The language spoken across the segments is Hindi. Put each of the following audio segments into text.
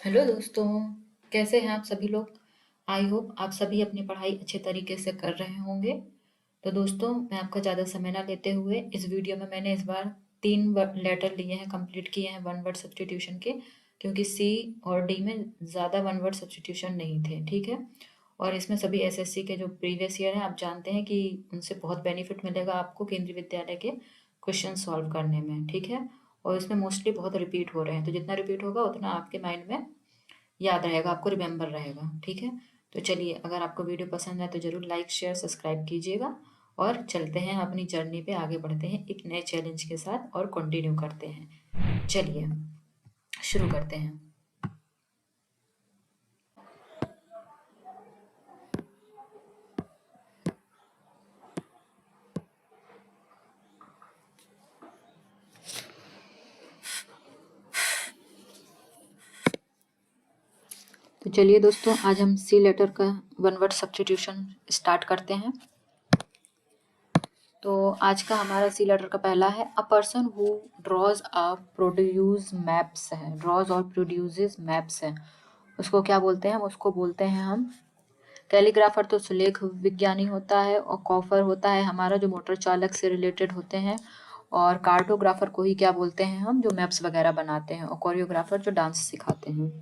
हेलो दोस्तों, कैसे हैं आप सभी लोग? आई होप आप सभी अपनी पढ़ाई अच्छे तरीके से कर रहे होंगे। तो दोस्तों, मैं आपका ज़्यादा समय ना लेते हुए इस वीडियो में मैंने इस बार 3 लेटर लिए हैं, कंप्लीट किए हैं वन वर्ड सब्स्टिट्यूशन के, क्योंकि सी और डी में ज़्यादा वन वर्ड सब्स्टिट्यूशन नहीं थे, ठीक है? और इसमें सभी एसएससी के जो प्रीवियस ईयर हैं, आप जानते हैं कि उनसे बहुत बेनिफिट मिलेगा आपको केंद्रीय विद्यालय के क्वेश्चन सॉल्व करने में, ठीक है? और इसमें मोस्टली बहुत रिपीट हो रहे हैं, तो जितना रिपीट होगा उतना आपके माइंड में याद रहेगा, आपको रिमेंबर रहेगा, ठीक है? तो चलिए, अगर आपको वीडियो पसंद है तो ज़रूर लाइक शेयर सब्सक्राइब कीजिएगा और चलते हैं अपनी जर्नी पे, आगे बढ़ते हैं एक नए चैलेंज के साथ और कंटिन्यू करते हैं। चलिए शुरू करते हैं। तो चलिए दोस्तों, आज हम सी लेटर का वन वर्ड सब्स्टिट्यूशन स्टार्ट करते हैं। तो आज का हमारा सी लेटर का पहला है a person who draws a produce maps है, ड्रॉज और प्रोड्यूसेस मैप्स है, उसको क्या बोलते हैं? उसको बोलते हैं हम कैलीग्राफर। तो सुलेख विज्ञानी होता है, और कॉफर होता है हमारा जो मोटर चालक से रिलेटेड होते हैं, और कार्टोग्राफर को ही क्या बोलते हैं हम, जो मैप्स वगैरह बनाते हैं, और कोरियोग्राफर जो डांस सिखाते हैं।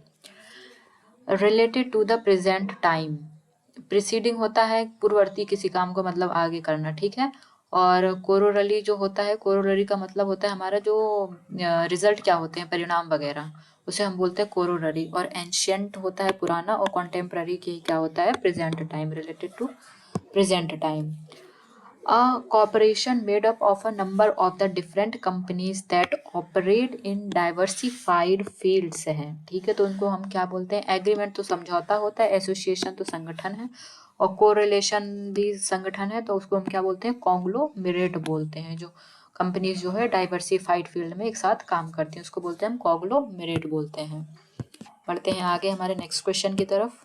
Related to the present time, preceding होता है पूर्ववर्ती किसी काम को, मतलब आगे करना, ठीक है? और कोरोलरी जो होता है, कोरोलरी का मतलब होता है हमारा जो रिजल्ट क्या होते हैं, परिणाम वगैरह, उसे हम बोलते हैं कोरोलरी। और एंशियंट होता है पुराना, और कॉन्टेम्प्ररी की क्या होता है, present time, related to present time. A corporation made up of a number of the different companies that operate in diversified fields है, ठीक है? तो उनको हम क्या बोलते हैं? एग्रीमेंट तो समझौता होता है, एसोसिएशन तो संगठन है, और कोरिलेशन भी संगठन है, तो उसको हम क्या बोलते हैं? कॉन्ग्लोमेरेट बोलते हैं। जो कंपनीज जो है डाइवर्सिफाइड फील्ड में एक साथ काम करती हैं, उसको बोलते हैं हम कॉन्ग्लोमेरेट बोलते हैं। बढ़ते हैं आगे हमारे नेक्स्ट क्वेश्चन की तरफ।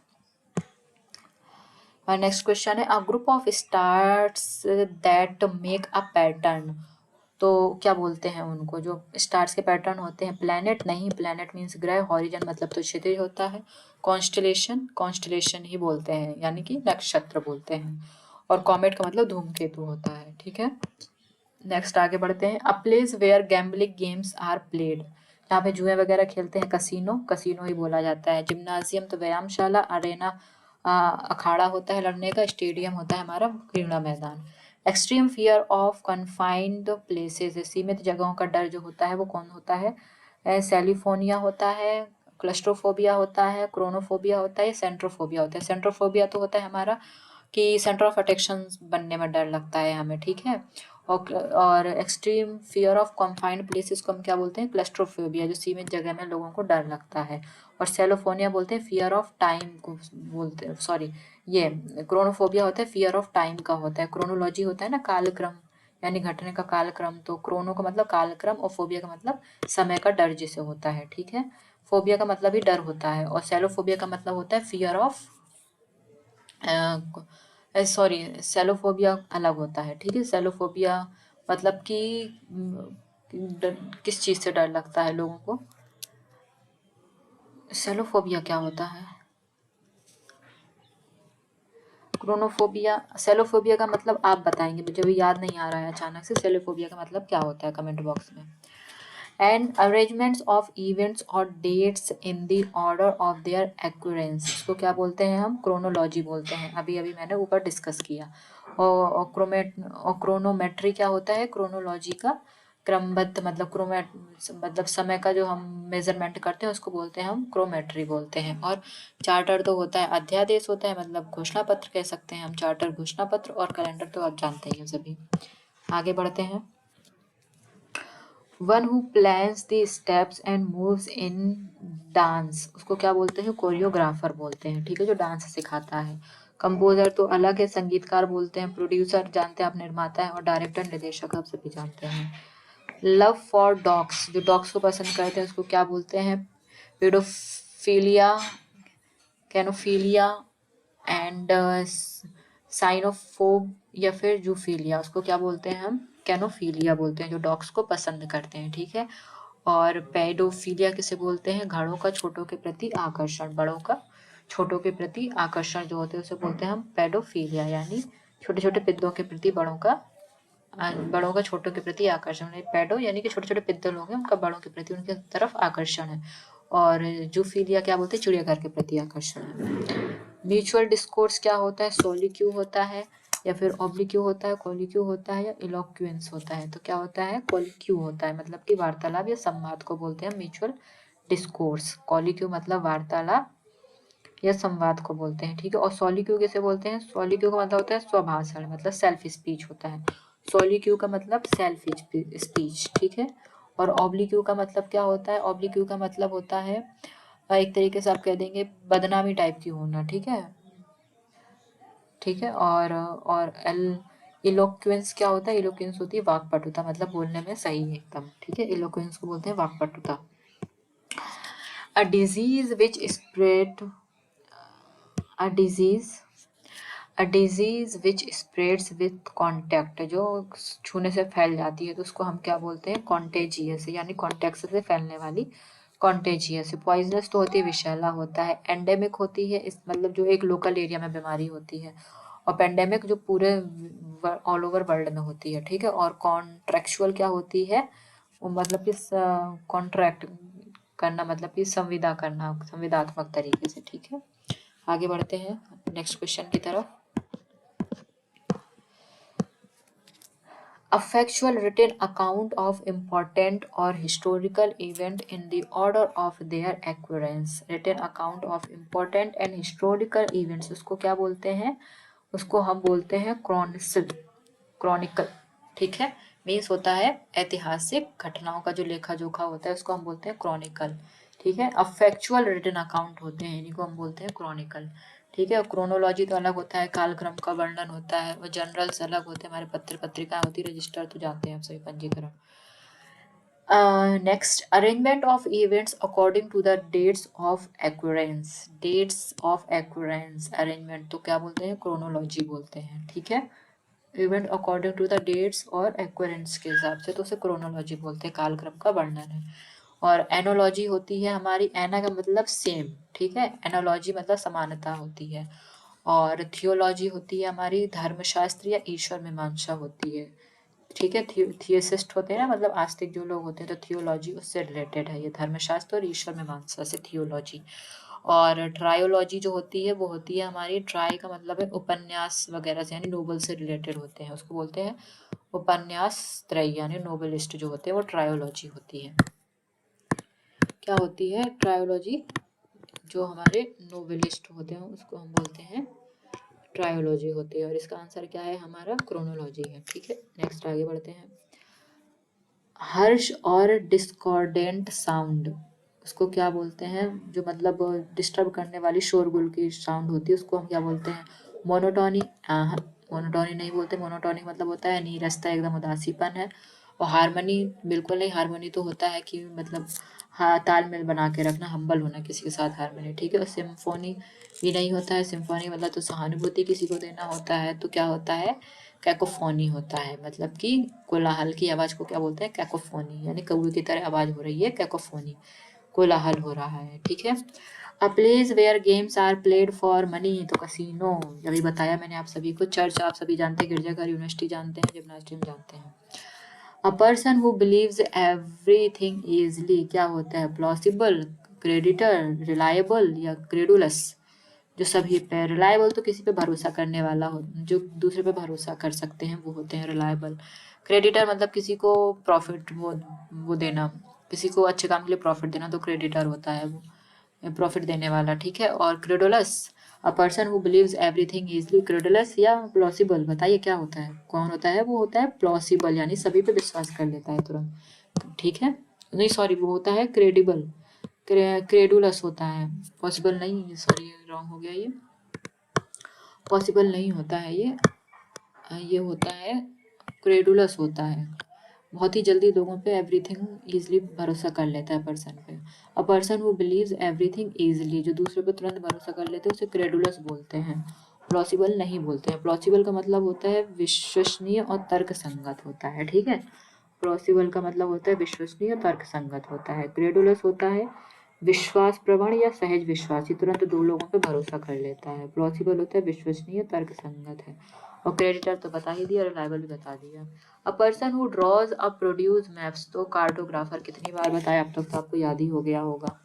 और नेक्स्ट क्वेश्चन है a group of stars that make a pattern. तो क्या बोलते हैं उनको? जो स्टार्स के पैटर्न होते हैं, प्लैनेट नहीं, प्लैनेट मीन्स ग्रह, हॉरिजन मतलब तो क्षितिज होता है, कॉन्स्टलेशन, कॉन्स्टलेशन ही बोलते हैं, यानी कि नक्षत्र बोलते हैं, और कॉमेट का मतलब धूमकेतु होता है, ठीक है? नेक्स्ट आगे बढ़ते हैं। A place where gambling games are played, यहाँ पे जुए वगैरह खेलते हैं, कसिनो, कसिनो ही बोला जाता है। जिम्नाजियम तो व्यायामशाला, अरेना अखाड़ा होता है लड़ने का, स्टेडियम होता है हमारा क्रीड़ा मैदान। Extreme fear of confined places, सीमित जगहों का डर जो होता है वो कौन होता है? सेलिफोनिया होता है, क्लस्ट्रोफोबिया होता है, क्रोनोफोबिया होता है, सेंट्रोफोबिया होता है। सेंट्रोफोबिया तो होता है हमारा कि सेंटर ऑफ अटेंशन बनने में डर लगता है हमें, ठीक है? और extreme fear of confined places को हम क्या बोलते हैं? क्लस्ट्रोफोबिया, जो सीमित जगह में लोगों को डर लगता है। और सेलोफोनिया बोलते हैं फियर ऑफ टाइम को बोलते हैं, सॉरी, ये क्रोनोफोबिया होता है फियर ऑफ टाइम का होता है। क्रोनोलॉजी होता है ना, कालक्रम, यानी घटने का कालक्रम, तो क्रोनो का मतलब कालक्रम, और फोबिया का मतलब समय का डर जिसे होता है, ठीक है? फोबिया का मतलब ही डर होता है, और सेलोफोबिया का मतलब होता है फियर ऑफ, सॉरी, सेलोफोबिया अलग होता है, ठीक है? सेलोफोबिया मतलब कि किस चीज़ से डर लगता है लोगों को? सेलोफोबिया क्या होता है? क्रोनोफोबिया, सेलोफोबिया का मतलब आप बताएंगे, मुझे भी याद नहीं आ रहा है अचानक से। सेलोफोबिया का मतलब क्या होता है, कमेंट बॉक्स में। एंड अरेंजमेंट्स ऑफ इवेंट्स और dates in the order of their occurrence, इसको क्या बोलते हैं हम? क्रोनोलॉजी बोलते हैं, अभी अभी मैंने ऊपर डिस्कस किया। और क्रोनोमेट्री क्या होता है? क्रोनोलॉजी का क्रमबद्ध, मतलब क्रोमेट मतलब समय का जो हम मेजरमेंट करते हैं उसको बोलते हैं हम क्रोमेट्री बोलते हैं। और चार्टर तो होता है अध्यादेश होता है, मतलब घोषणा पत्र कह सकते हैं हम, चार्टर घोषणा पत्र, और कैलेंडर तो आप जानते ही हैं सभी। आगे बढ़ते हैं। One who plans the steps and moves in dance, उसको क्या बोलते हैं? कोरियोग्राफर बोलते हैं, ठीक है? जो डांस सिखाता है। कंपोजर तो अलग है, संगीतकार बोलते हैं। प्रोड्यूसर जानते हैं आप, निर्माता है। और डायरेक्टर, निर्देशक, आप सभी जानते हैं। लव फॉर डॉग्स, जो डॉग्स को पसंद करते हैं उसको क्या बोलते हैं? पेडोफिलिया, कैनोफिलिया, एंड साइनोफोब, या फिर जूफिलिया, उसको क्या बोलते हैं हम? कैनोफिलिया बोलते हैं, जो डॉग्स को पसंद करते हैं, ठीक है? और पेडोफिलिया किसे बोलते हैं? घड़ों का छोटों के प्रति आकर्षण, बड़ों का छोटों के प्रति आकर्षण जो होते हैं उसे बोलते हैं हम पेडोफिलिया, यानी छोटे छोटे पिद्दों के प्रति बड़ों का छोटों के प्रति आकर्षण है। पेडो यानी कि छोटे छोटे पिद्दे लोग हैं, उनका बड़ों के प्रति उनके तरफ आकर्षण है। और जूफिलिया क्या बोलते हैं? चिड़ियाघर के प्रति आकर्षण है। म्यूचुअल डिस्कोर्स क्या होता है? सोलिक्यू होता है, या फिर ऑब्लिक्यू होता है, कोलिक्यू होता है, या इलोक्वेंस होता है। तो क्या होता है? कोलिक्यू होता है, मतलब कि वार्तालाप या संवाद को बोलते हैं म्यूचुअल डिस्कोर्स। कोलिक्यू मतलब वार्तालाप या संवाद को बोलते हैं, ठीक है। और सॉलिक्यू किसे बोलते हैं? सॉलिक्यू का मतलब होता है स्वभाषण, मतलब सेल्फ स्पीच होता है। सॉलिक्यू का मतलब सेल्फ स्पीच, ठीक है। और ऑब्लिक्यू का मतलब क्या होता है? ऑब्लिक्यू का मतलब होता है एक तरीके से आप कह देंगे बदनामी टाइप की होना, ठीक है, ठीक है। और इलोक्वेंस क्या होता है? इलोक्वेंस होती है वाक्पटुता, मतलब बोलने में सही है एकदम, ठीक है। इलोक्वेंस को बोलते हैं वाक्पटुता। A disease which spread a disease a disease which spreads with contact, जो छूने से फैल जाती है तो उसको हम क्या बोलते हैं? कॉन्टेजियस, यानी कॉन्टैक्ट से फैलने वाली कॉन्टेजियस। पॉइजनस तो होती है, विषैला होता है। एंडेमिक होती है, इस मतलब जो एक लोकल एरिया में बीमारी होती है। और पेंडेमिक जो पूरे ऑल ओवर वर्ल्ड में होती है, ठीक है। और कॉन्ट्रेक्चुअल क्या होती है? वो मतलब कि कॉन्ट्रैक्ट करना, मतलब कि संविदा करना संविदात्मक तरीके से, ठीक है। आगे बढ़ते हैं नेक्स्ट क्वेश्चन की तरफ। A factual written account of important or historical event in the order of their occurrence. Written account of important and historical events, उसको क्या बोलते हैं? उसको हम बोलते हैं क्रॉनिकल, ठीक है। मीन्स होता है ऐतिहासिक घटनाओं का जो लेखा जोखा होता है उसको हम बोलते हैं क्रॉनिकल, ठीक है। अब फैक्चुअल रिटन अकाउंट होते हैं, इन्हीं को हम बोलते हैं क्रॉनिकल, ठीक है। क्रोनोलॉजी तो अलग होता है, कालक्रम का वर्णन होता है। और जर्नल्स अलग होते हैं, हमारे पत्र पत्रिकाएं होती है, रजिस्टर तो जानते हैं आप सभी, पंजीकरण। Next, arrangement of events according to the dates of occurrence. Dates of occurrence arrangement तो क्या बोलते हैं? क्रोनोलॉजी बोलते हैं, ठीक है। Event according to the dates और एक्वेरेंस के हिसाब से तो उसे क्रोनोलॉजी बोलते हैं, कालक्रम का वर्णन है। और एनोलॉजी होती है हमारी, एना का मतलब सेम, ठीक है। एनोलॉजी मतलब समानता होती है। और थियोलॉजी होती है हमारी धर्मशास्त्र या ईश्वर मीमांसा होती है, ठीक है। थियोसिस्ट होते हैं ना, मतलब आस्तिक जो लोग होते हैं, तो थियोलॉजी उससे रिलेटेड है, ये धर्मशास्त्र और ईश्वर मीमांसा से थियोलॉजी। और ट्रायोलॉजी जो होती है वो होती है हमारी, ट्राई का मतलब है उपन्यास वगैरह से, यानी नोबल से रिलेटेड होते हैं, उसको बोलते हैं उपन्यास त्रयी, यानी नोबलिस्ट जो होते हैं वो ट्रायोलॉजी होती है। क्या होती है? ट्रायोलॉजी। जो हमारे नोवेलिस्ट होते हैं उसको हम बोलते हैं ट्रायोलॉजी होती है। और इसका आंसर क्या है? हमारा क्रोनोलॉजी है, ठीक है। नेक्स्ट आगे बढ़ते हैं। हर्ष और डिस्कॉर्डेंट साउंड, उसको क्या बोलते हैं? जो मतलब डिस्टर्ब करने वाली शोरगुल की साउंड होती है उसको हम क्या बोलते हैं? मोनोटोनी। मोनोटोनी नहीं बोलते, मोनोटोनी मतलब होता है नीरसता, एकदम उदासीपन है। और हारमोनी बिल्कुल नहीं, हारमोनी तो होता है कि मतलब हाँ तालमेल बना के रखना, हम्बल होना किसी के साथ, हारमोनी, ठीक है। और सिम्फोनी भी नहीं होता है, सिम्फोनी मतलब तो सहानुभूति किसी को देना होता है, तो क्या होता है? कैकोफोनी होता है, मतलब कि कोलाहल की आवाज को क्या बोलते हैं? कैकोफोनी, यानी कौवे की तरह आवाज हो रही है, कैकोफोनी, कोलाहल हो रहा है, ठीक है। A place where games are played for money, तो कसिनो, अभी बताया मैंने आप सभी को। चर्च आप सभी जानते हैं, गिरजाघर यूनिवर्सिटी जानते हैं, जिम्नास्टियम जानते हैं। अ person who believes everything easily, क्या होता है? प्लॉसिबल, क्रेडिटर, रिलायबल या क्रेडुलस। जो सभी पे रिलायबल तो किसी पे भरोसा करने वाला हो, जो दूसरे पे भरोसा कर सकते हैं वो होते हैं रिलायबल। क्रेडिटर मतलब किसी को प्रॉफिट वो देना, किसी को अच्छे काम के लिए प्रॉफिट देना, तो क्रेडिटर होता है वो प्रॉफिट देने वाला, ठीक है। और credulous, a person who believes everything easily. Credulous या प्लॉसिबल, बताइए क्या होता है? कौन होता है? वो होता है प्लॉसिबल, यानी सभी पे विश्वास कर लेता है तुरंत, ठीक है। नहीं सॉरी, वो होता है क्रेडिबल, क्रेडुलस होता है, पॉसिबल नहीं, सॉरी रॉन्ग हो गया, ये पॉसिबल नहीं होता है, ये होता है क्रेडुलस होता है। बहुत ही जल्दी लोगों पे एवरीथिंग इजीली भरोसा कर लेता है पर्सन पे। अ person who believes everything easily, जो दूसरे पे तुरंत भरोसा कर लेते हैं उसे क्रेडुलस बोलते हैं, प्लॉसिबल नहीं बोलते हैं। प्लॉसिबल का मतलब होता है विश्वसनीय और तर्क संगत होता है, ठीक है। प्लॉसिबल का मतलब होता है विश्वसनीय, तर्कसंगत होता है। क्रेडुलस होता है विश्वास प्रवण या सहज विश्वासी, तुरंत दो लोगों पे भरोसा कर लेता है। प्लॉसिबल होता है विश्वसनीय, तर्कसंगत है। और क्रेडिटर तो बता ही दिया, रिलायबल भी बता दिया। अ person who draws a produce maps, तो कार्टोग्राफर कितनी बार बताया, अब तक तो आपको याद ही हो गया होगा।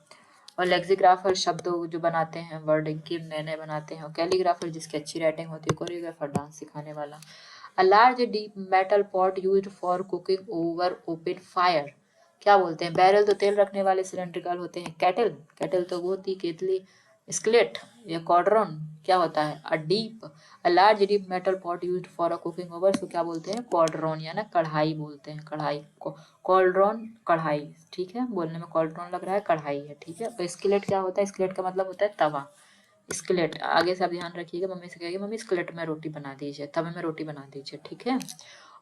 और लेक्सिग्राफर शब्द जो बनाते हैं, वर्डिंग की नए नए बनाते हैं। और कैलीग्राफर जिसकी अच्छी राइटिंग होती है। कोरियोग्राफर डांस सिखाने वाला। अ large deep metal pot used for cooking over open fire, क्या बोलते हैं? बैरल तो तेल रखने वाले सिलेंड्रिकल होते हैं। कैटल, कैटल तो वो होती केतली। स्केलेट या कॉर्डरॉन क्या होता है? A large deep metal pot used for a cooking over, उसको क्या बोलते हैं? कॉर्डरॉन या ना कढ़ाई बोलते हैं। कढ़ाई कॉल्ड्रॉन, कढ़ाई, ठीक है। बोलने में कॉल्ड्रॉन लग रहा है, कढ़ाई है, ठीक है। और स्केलेट क्या होता है? स्केलेट का मतलब होता है तवा। स्केलेट आगे से आप ध्यान रखिएगा, मम्मी से कहिएगा मम्मी स्केलेट में रोटी बना दीजिए, तवे में रोटी बना दीजिए, ठीक है।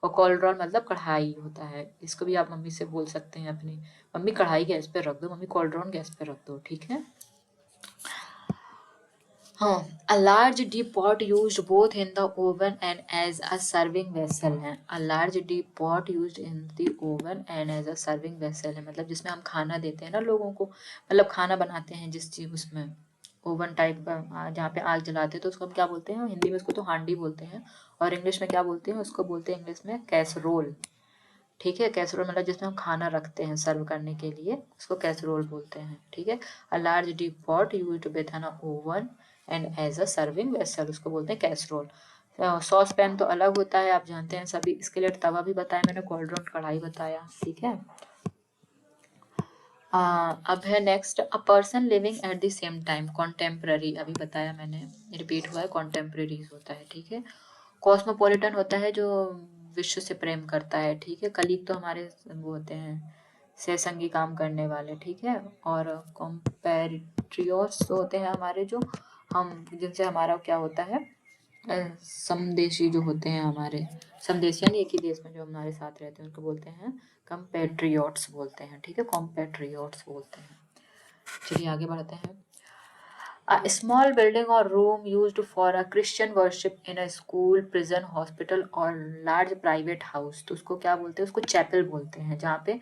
और कॉल्ड्रॉन मतलब कढ़ाई होता है। इसको भी आप मम्मी से बोल सकते हैं अपनी, मम्मी कढ़ाई गैस पे रख दो, मम्मी कॉल्ड्रॉन गैस पे रख दो, ठीक है। हाँ, a large deep pot used both in the oven and as a serving vessel है। a large deep pot used in the oven and as a serving vessel है, मतलब जिसमें हम खाना देते हैं ना लोगों को, मतलब खाना बनाते हैं जिस चीज उसमें ओवन टाइप का, जहाँ पे आग जलाते हैं, तो उसको हम क्या बोलते हैं? हिंदी में उसको तो हांडी बोलते हैं, और इंग्लिश में क्या बोलते हैं? उसको बोलते हैं इंग्लिश में कैसरोल, ठीक है। कैसरोल मतलब जिसमें हम खाना रखते हैं सर्व करने के लिए, उसको कैसरोल बोलते हैं, ठीक है। A large deep pot used with an oven and as a serving vessel, उसको बोलते हैं कैसरोल। सॉस पैन तो अलग होता है, आप जानते हैं सभी। स्किलेट तवा भी बताया मैंने, कॉल्ड्रॉन कढ़ाई बताया, ठीक है। अब है next, a person living at the same time, contemporary, अभी बताया मैंने, रिपीट हुआ है, कॉन्टेम्प्ररीज होता है, ठीक है। कॉस्मोपॉलिटन होता है जो विश्व से प्रेम करता है, ठीक है। कलीग तो हमारे वो होते हैं सहसंगी काम करने वाले, ठीक है। और कॉम्पेट्रियोट्स होते हैं हमारे जो हम जिनसे हमारा क्या होता है, समदेशी जो होते हैं हमारे, समदेशी यानी एक ही देश में जो हमारे साथ रहते हैं उनको बोलते हैं कंपेट्रियोट्स बोलते हैं, ठीक है। कॉम्पेट्रियोट्स बोलते हैं। चलिए आगे बढ़ते हैं। A small building or room used for a Christian worship in a school, prison, hospital or large private house, तो उसको क्या बोलते हैं? उसको चैपल बोलते हैं। जहाँ पे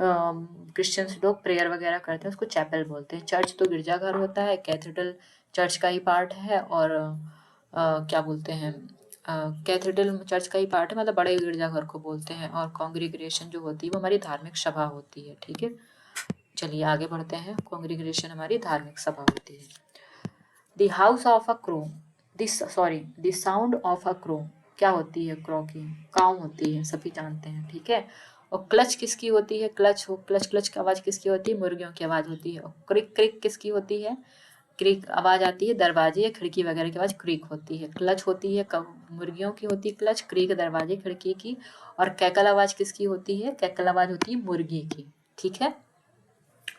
क्रिश्चियंस लोग प्रेयर वगैरह करते हैं उसको चैपल बोलते हैं। चर्च तो गिरजाघर होता है, कैथेड्रल चर्च का ही पार्ट है। और क्या बोलते हैं, कैथेड्रल चर्च का ही पार्ट है, मतलब बड़े गिरजाघर को बोलते हैं। और कॉन्ग्रीग्रेशन जो होती है वो हमारी धार्मिक सभा होती है, ठीक है। चलिए आगे बढ़ते हैं। कॉन्ग्रीग्रेशन हमारी धार्मिक सभा होती है। The house of a crow, the sound of a crow, क्या होती है? क्रो की काऊ होती है, सभी जानते हैं, ठीक है। और क्लच किसकी होती है? क्लच क्लच की आवाज किसकी होती है? मुर्गियों की आवाज होती है। और क्रिक क्रिक किसकी होती है? क्रिक आवाज आती है दरवाजे या खिड़की वगैरह की आवाज क्रिक होती है। क्लच होती है मुर्गियों की होती है क्लच, क्रिक दरवाजे खिड़की की। और कैकल आवाज किसकी होती है? कैकल आवाज होती है मुर्गी की, ठीक है।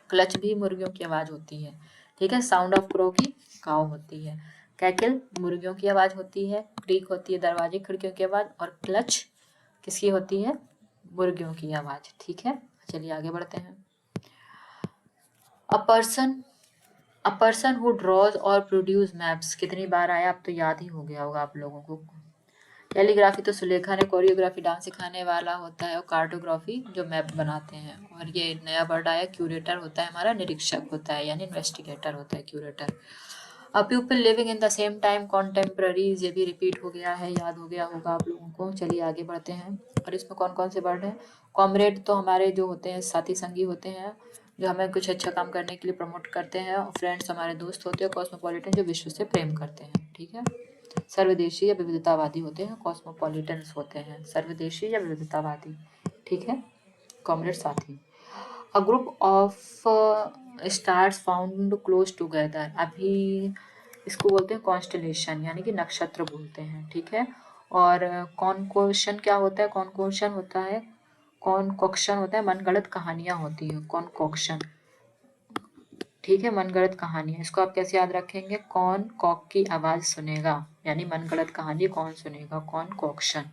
क्लच भी मुर्गियों की आवाज होती है, ठीक है। साउंड ऑफ क्रो की काऊ होती है। कैकल मुर्गियों की आवाज होती है, क्रीक होती है दरवाजे खिड़कियों की आवाज, और क्लच किसकी होती है? मुर्गियों की आवाज, ठीक है। चलिए आगे बढ़ते हैं। अ पर्सन हु ड्रॉज और प्रोड्यूस मैप्स, कितनी बार आया? अब तो याद ही हो गया होगा आप लोगों को। कैलीग्राफी तो सुलेखा ने, कोरियोग्राफी डांस सिखाने वाला होता है, और कार्टोग्राफी जो मैप बनाते हैं। और ये नया वर्ड आया क्यूरेटर होता है हमारा, निरीक्षक होता है यानी इन्वेस्टिगेटर होता है curator. A people living in the same time, contemporaries, ये भी रिपीट हो गया है, याद हो गया होगा आप लोगों को। चलिए आगे बढ़ते हैं। और इसमें कौन कौन से वर्ड हैं? कॉमरेड तो हमारे जो होते हैं साथी संगी होते हैं, जो हमें कुछ अच्छा काम करने के लिए प्रमोट करते हैं। और फ्रेंड्स हमारे दोस्त होते हैं। कॉस्मोपॉलिटन जो विश्व से प्रेम करते हैं, ठीक है। सर्वदेशी या विविधतावादी होते हैं, कॉस्मोपॉलिटन्स होते हैं सर्वदेशी या विविधतावादी, ठीक है। कॉमरेड साथी। A group of stars found close together, अभी इसको बोलते हैं कॉन्स्टलेशन यानी कि नक्षत्र बोलते हैं, ठीक है। और कॉनकोशन क्या होता है? कॉनकोशन होता है, कॉनकोक्शन होता है, मनगढ़ंत कहानियां होती हैं, कॉनकोक्शन, ठीक है। मनगढ़ंत कहानियां, इसको आप कैसे याद रखेंगे? कौन कॉक की आवाज सुनेगा, यानी मनगढ़ंत कहानी कौन सुनेगा, कौन कॉक्शन,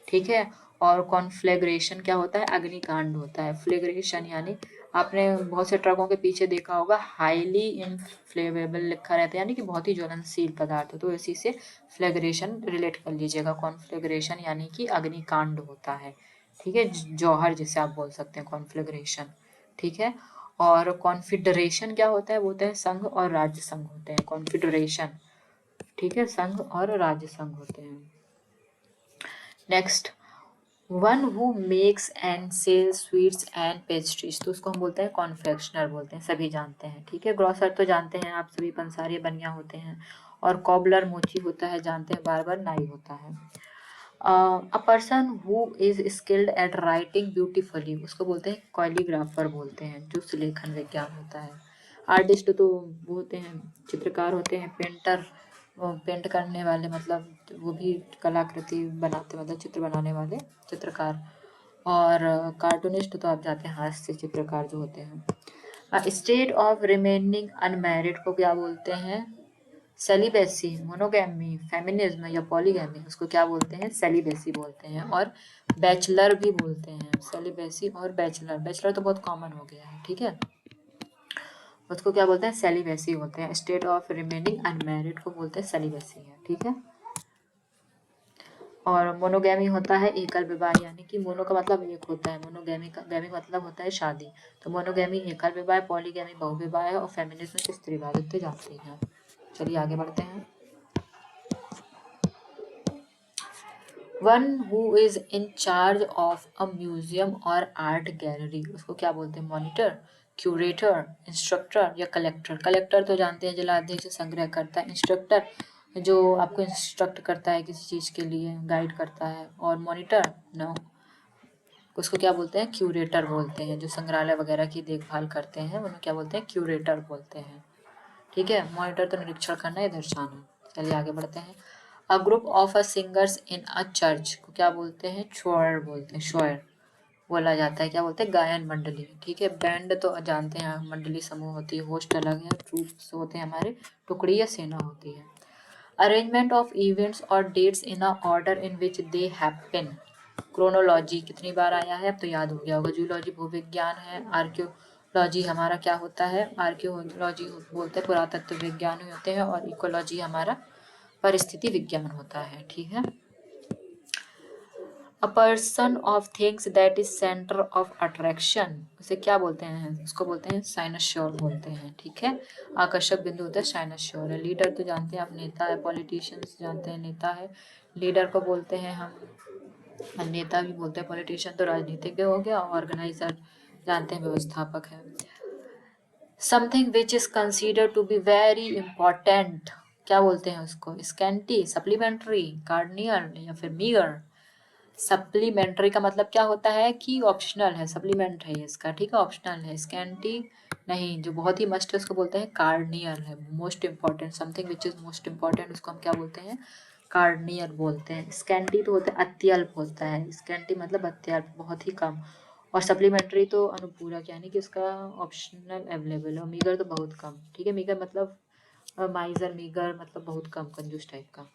ठीक है। और कॉन्फ्लेग्रेशन क्या होता है? अग्निकांड होता है। फ्लेग्रेशन यानी आपने बहुत से ट्रकों के पीछे देखा होगा हाईली इनफ्लेमेबल लिखा रहता है, यानी कि बहुत ही ज्वलनशील पदार्थ, तो इसी से फ्लेग्रेशन रिलेट कर लीजिएगा। कॉन्फ्लेग्रेशन यानी कि अग्निकांड होता है, ठीक है, जौहर जिसे आप बोल सकते हैं, कॉन्फ़िगरेशन, ठीक है। और कॉन्फिडरेशन क्या होता है, वो होता है संघ और राज्य संघ होते हैं, कॉन्फिडरेशन, ठीक है, संघ और राज्य संघ होते हैं। Next, one who makes and sell sweets and pastries, तो उसको हम बोलते हैं कॉन्फेक्शनर बोलते हैं, सभी जानते हैं, ठीक है। ग्रोसर तो जानते हैं आप सभी, पंसारी बनिया होते हैं, और कॉबलर मोची होता है, जानते हैं, बार्बर नाई होता है। A person who is skilled at writing beautifully, उसको बोलते हैं कॉलीग्राफर बोलते हैं, जो सुलेखन विज्ञान होता है। आर्टिस्ट तो वो होते हैं, चित्रकार होते हैं, पेंटर पेंट करने वाले, मतलब वो भी कलाकृति बनाते, मतलब चित्र बनाने वाले चित्रकार। और कार्टूनिस्ट तो आप जानते हैं, हास्य चित्रकार जो होते हैं। स्टेट ऑफ रिमेनिंग अनमैरिड को क्या बोलते हैं, सेलिबेसी, मोनोगैमी, फेमिनिज्म या पॉलीगैमी, उसको क्या बोलते हैं, सेलिबेसी बोलते हैं। और बैचलर भी बोलते हैं, सेलिबेसी और बैचलर, बैचलर तो बहुत कॉमन हो गया है, ठीक है, उसको क्या बोलते हैं, सेलिबेसी बोलते हैं। स्टेट ऑफ रिमेनिंग अनमैरिड को बोलते हैं सेलिबेसी है, ठीक है। और मोनोगैमी होता है एकल विवाह, यानी कि मोनो का मतलब एक होता है, मोनोगैमी का गैमी का मतलब होता है शादी, तो मोनोगैमी एकल विवाह, पॉलीगैमी बहुविवाह है, और फेमिनिज्म स्त्रीवाद, इतने जानते हैं। चलिए आगे बढ़ते हैं। One who is in charge of a museum और आर्ट गैलरी, उसको क्या बोलते हैं, मॉनिटर, क्यूरेटर, इंस्ट्रक्टर या कलेक्टर। कलेक्टर तो जानते हैं, जिलाध्यक्ष संग्रह करता है। इंस्ट्रक्टर जो आपको इंस्ट्रक्ट करता है किसी चीज़ के लिए, गाइड करता है। और मॉनिटर नो, उसको क्या बोलते हैं, क्यूरेटर बोलते हैं, जो संग्रहालय वगैरह की देखभाल करते हैं, उन्हें क्या बोलते हैं, क्यूरेटर बोलते हैं, ठीक है। मॉनिटर तो निरीक्षण करना है, दर्शाना। चलिए आगे बढ़ते हैं। A group of a singers in a church को क्या बोलते हैं, choir बोलते हैं, choir बोला जाता है, क्या बोलते हैं, गायन मंडली, ठीक है। बैंड तो जानते हैं, मंडली समूह होती है। होस्ट अलग है, ट्रूप्स होते हैं हमारे, टुकड़ी या सेना होती है। अरेंजमेंट ऑफ इवेंट्स और dates in a order in which they happen, chronology कितनी बार आया है, अब तो याद हो गया होगा। जूलॉजी भूविज्ञान है। आर्कियोलॉजी हमारा क्या होता है, आर्कियोलॉजी बोलते हैं पुरातत्व विज्ञान होते हैं। और इकोलॉजी हमारा परिस्थिति विज्ञान होता है, ठीक है। A person of things that is centre of attraction, उसे क्या बोलते हैं, उसको बोलते हैं साइनोस्योर बोलते हैं, ठीक है। आकर्षक बिंदु होता है साइनोस्योर है। लीडर तो जानते हैं आप, नेता है। पॉलिटिशियंस जानते हैं, नेता है। लीडर को बोलते हैं हम, नेता भी बोलते हैं। पॉलिटिशियन तो राजनीतिज्ञ हो गया। ऑर्गेनाइजर जानते हैं, व्यवस्थापक है। Something which is consider to be very important, क्या बोलते हैं उसको, स्कैंटी, सप्लीमेंट्री, कार्नियर या फिर मीगर। सप्लीमेंट्री का मतलब क्या होता है कि ऑप्शनल है, सप्लीमेंट है ये इसका, ठीक है, ऑप्शनल है। स्कैंटी नहीं, जो बहुत ही मस्ट है उसको बोलते हैं कार्नियर है, most important. Something which is most important उसको हम क्या बोलते हैं, कार्नियर बोलते हैं। स्कैंटी तो होता है अत्यल्प होता है, स्कैंटी मतलब अत्यल्प, बहुत ही कम। और सप्लीमेंट्री तो अनुपूरक, यानी कि उसका ऑप्शनल अवेलेबल है। और मीगर तो बहुत कम, ठीक है। मीगर मतलब माइजर, मीगर मतलब बहुत कम, कंजूस टाइप का।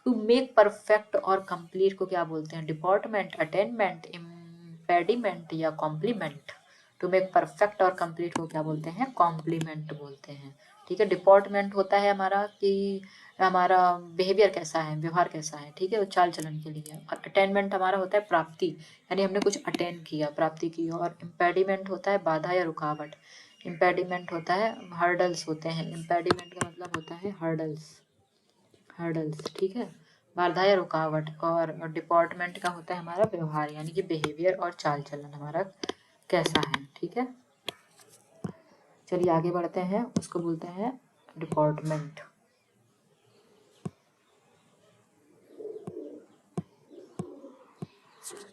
टू मेक परफेक्ट और कंप्लीट को क्या बोलते हैं, डिपार्टमेंट, अटेनमेंट, इम्पेडिमेंट या कॉम्प्लीमेंट। टू मेक परफेक्ट और कंप्लीट को क्या बोलते हैं, कॉम्प्लीमेंट बोलते हैं, ठीक है। डिपार्टमेंट होता है हमारा कि हमारा बिहेवियर कैसा है, व्यवहार कैसा है, ठीक है, चाल चलन के लिए। और अटेनमेंट हमारा होता है प्राप्ति, यानी हमने कुछ अटेन किया, प्राप्ति की। और इम्पेडिमेंट होता है बाधा या रुकावट। इम्पेडिमेंट होता है, हर्डल्स होते हैं। इम्पेडिमेंट का मतलब होता है हर्डल्स, हर्डल्स, ठीक है, बाधा या रुकावट। और डिपार्टमेंट का होता है हमारा व्यवहार, यानी कि बिहेवियर और चाल चलन हमारा कैसा है, ठीक है। चलिए आगे बढ़ते हैं, उसको बोलते हैं department.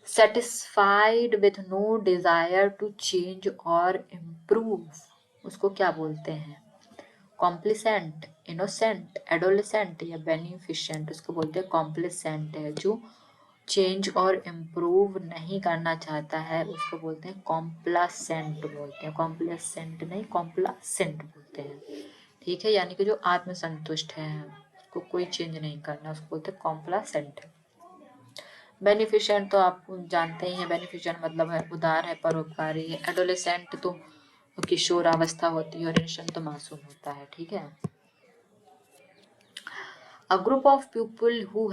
Satisfied with no desire to change और इम्प्रूव, उसको क्या बोलते हैं, कॉम्प्लिसेंट, इनोसेंट, एडोलेसेंट या बेनिफिशिएंट। उसको बोलते हैं कॉम्प्लिसेंट है, जो चेंज और इम्प्रूव नहीं करना चाहता है, उसको बोलते हैं कॉम्प्लासेंट बोलते हैं। कॉम्प्लासेंट नहीं, कॉम्प्लासेंट बोलते हैं, ठीक है, यानी कि जो आत्मसंतुष्ट है, उसको कोई चेंज नहीं करना, उसको बोलते हैं कॉम्प्लासेंट। बेनिफिशिएंट तो आप जानते ही हैं, बेनिफिशिएंट मतलब है उदार है, परोपकारी है। एडोलेसेंट तो किशोरावस्था होती है। और इनोसेंट तो मासूम होता है, ठीक है। A group of people who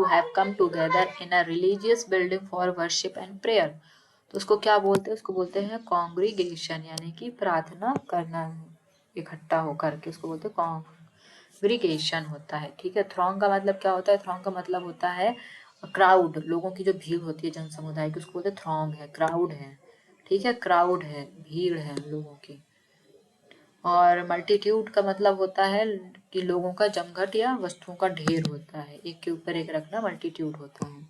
have come together in a religious building for worship and prayer. तो उसको क्या बोलते हैं? उसको बोलते हैं कॉन्ग्रीगेशन, यानी कि प्रार्थना करना इकट्ठा होकर के, उसको बोलते हैं कॉन्ग्रीगेशन होता है। ठीक है। थ्रॉन्ग का मतलब क्या होता है? थ्रॉन्ग का मतलब होता है क्राउड, लोगों की जो भीड़ होती है जन समुदाय की, उसको बोलते हैं थ्रॉन्ग है, क्राउड है। ठीक है, क्राउड है, भीड़ है लोगों की। और मल्टीट्यूड का मतलब होता है कि लोगों का जमघट या वस्तुओं का ढेर होता है, एक के ऊपर एक रखना मल्टीट्यूड होता है।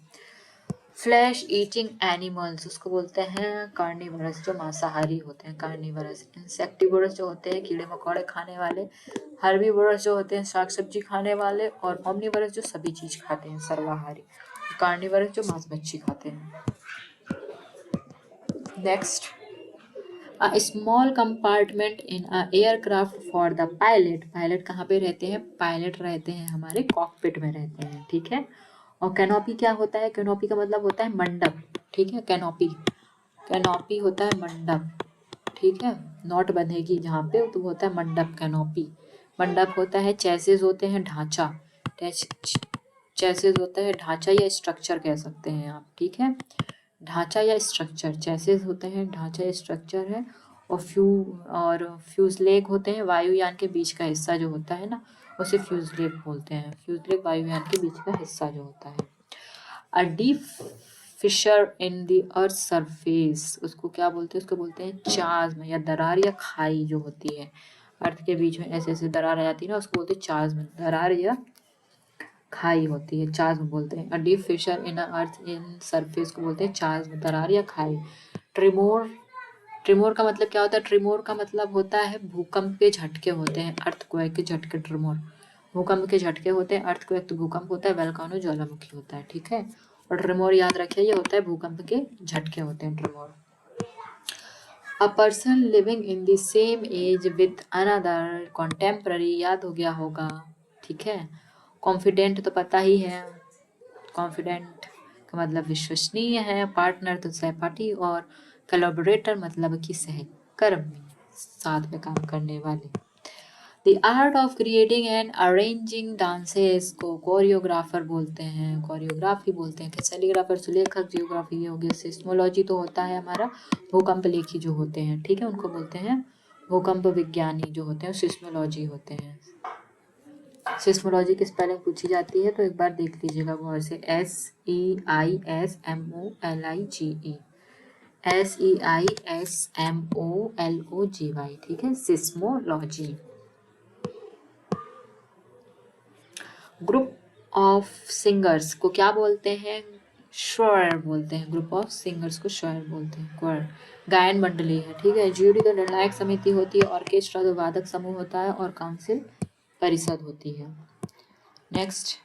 फ्लैश ईटिंग एनिमल्स, उसको बोलते हैं कार्निवरस, जो मांसाहारी होते हैं कार्निवरस। इंसेक्टिवरस जो होते हैं कीड़े मकोड़े खाने वाले। हर्बीवरस जो होते हैं शाक सब्जी खाने वाले। और ओमनीवरस जो सभी चीज खाते हैं, सर्वाहारी। कार्निवरस जो मांस मच्छी खाते हैं। Next, A small compartment in a aircraft for the pilot. Pilot कहाँ पे रहते हैं? पायलट रहते हैं हमारे कॉकपिट में रहते हैं। ठीक है। और कैनोपी क्या होता है? कैनोपी का मतलब होता है मंडप। ठीक है, कैनोपी, कैनोपी होता है मंडप। ठीक है, नॉट बंधेगी जहाँ पे तो होता है मंडप, कैनोपी। मंडप होता है, चेसिस होते हैं ढांचा, चेसिस होता है ढांचा या स्ट्रक्चर कह सकते हैं आप। ठीक है, ढांचा या स्ट्रक्चर, चेसिस होते हैं ढांचा या स्ट्रक्चर है। और फ्यूजलेग होते हैं वायुयान के बीच का हिस्सा जो होता है ना, उसे फ्यूजलेग बोलते हैं। फ्यूजलेग वायुयान के बीच का हिस्सा जो होता है। A deep fissure in the earth surface, उसको क्या बोलते हैं? उसको बोलते हैं चार्म या दरार या खाई जो होती है अर्थ के बीच में, ऐसे ऐसे दरार आ जाती है ना, उसको बोलते हैं चार्म, दरार या खाई होती है, चार्म बोलते हैं। A deep fissure in earth in surface को बोलते हैं चार्म, दरार या खाई। ट्रिमोर, ट्रिमोर का मतलब क्या होता है? ट्रिमोर का मतलब होता है भूकंप के झटके होते हैं, अर्थक्वेक के झटके। ट्रिमोर भूकंप के झटके होते हैं, अर्थक्वेक तो भूकंप होता है, वोल्केनो ज्वालामुखी होता है। ठीक है, और ट्रिमोर याद रखिए ये होता है भूकंप के झटके होते हैं, tremor. A person living in the same age with another contemporary, याद हो गया होगा। ठीक है, कॉन्फिडेंट तो पता ही है, कॉन्फिडेंट का मतलब विश्वसनीय है। पार्टनर तो सहपाठी। और कोलैबोरेटर मतलब कि सहकर्मी, साथ में काम करने वाले। The art of creating and arranging dances को कोरियोग्राफर बोलते हैं, कोरियोग्राफी बोलते हैं। कैसेलिग्राफर सुलेखक, जियोग्राफी हो गया। सिस्मोलॉजी तो होता है हमारा भूकंप लेखी जो होते हैं। ठीक है, उनको बोलते हैं भूकंप विज्ञानी जो होते हैं, सिस्मोलॉजी होते हैं। सिस्मोलॉजी की स्पेलिंग पूछी जाती है तो एक बार देख लीजिएगा गौर से, SEISMOLIGE, SEISMOLOGY। ठीक है, सिस्मोलॉजी। ग्रुप ऑफ सिंगर्स को क्या बोलते हैं? श्वर बोलते हैं। ग्रुप ऑफ सिंगर्स को श्वर बोलते हैं, क्वर। गायन मंडली है। ठीक है, ज्यूरी तो निर्णायक समिति होती है, ऑर्केस्ट्रा तो वादक समूह होता है, और काउंसिल परिषद होती है। Next,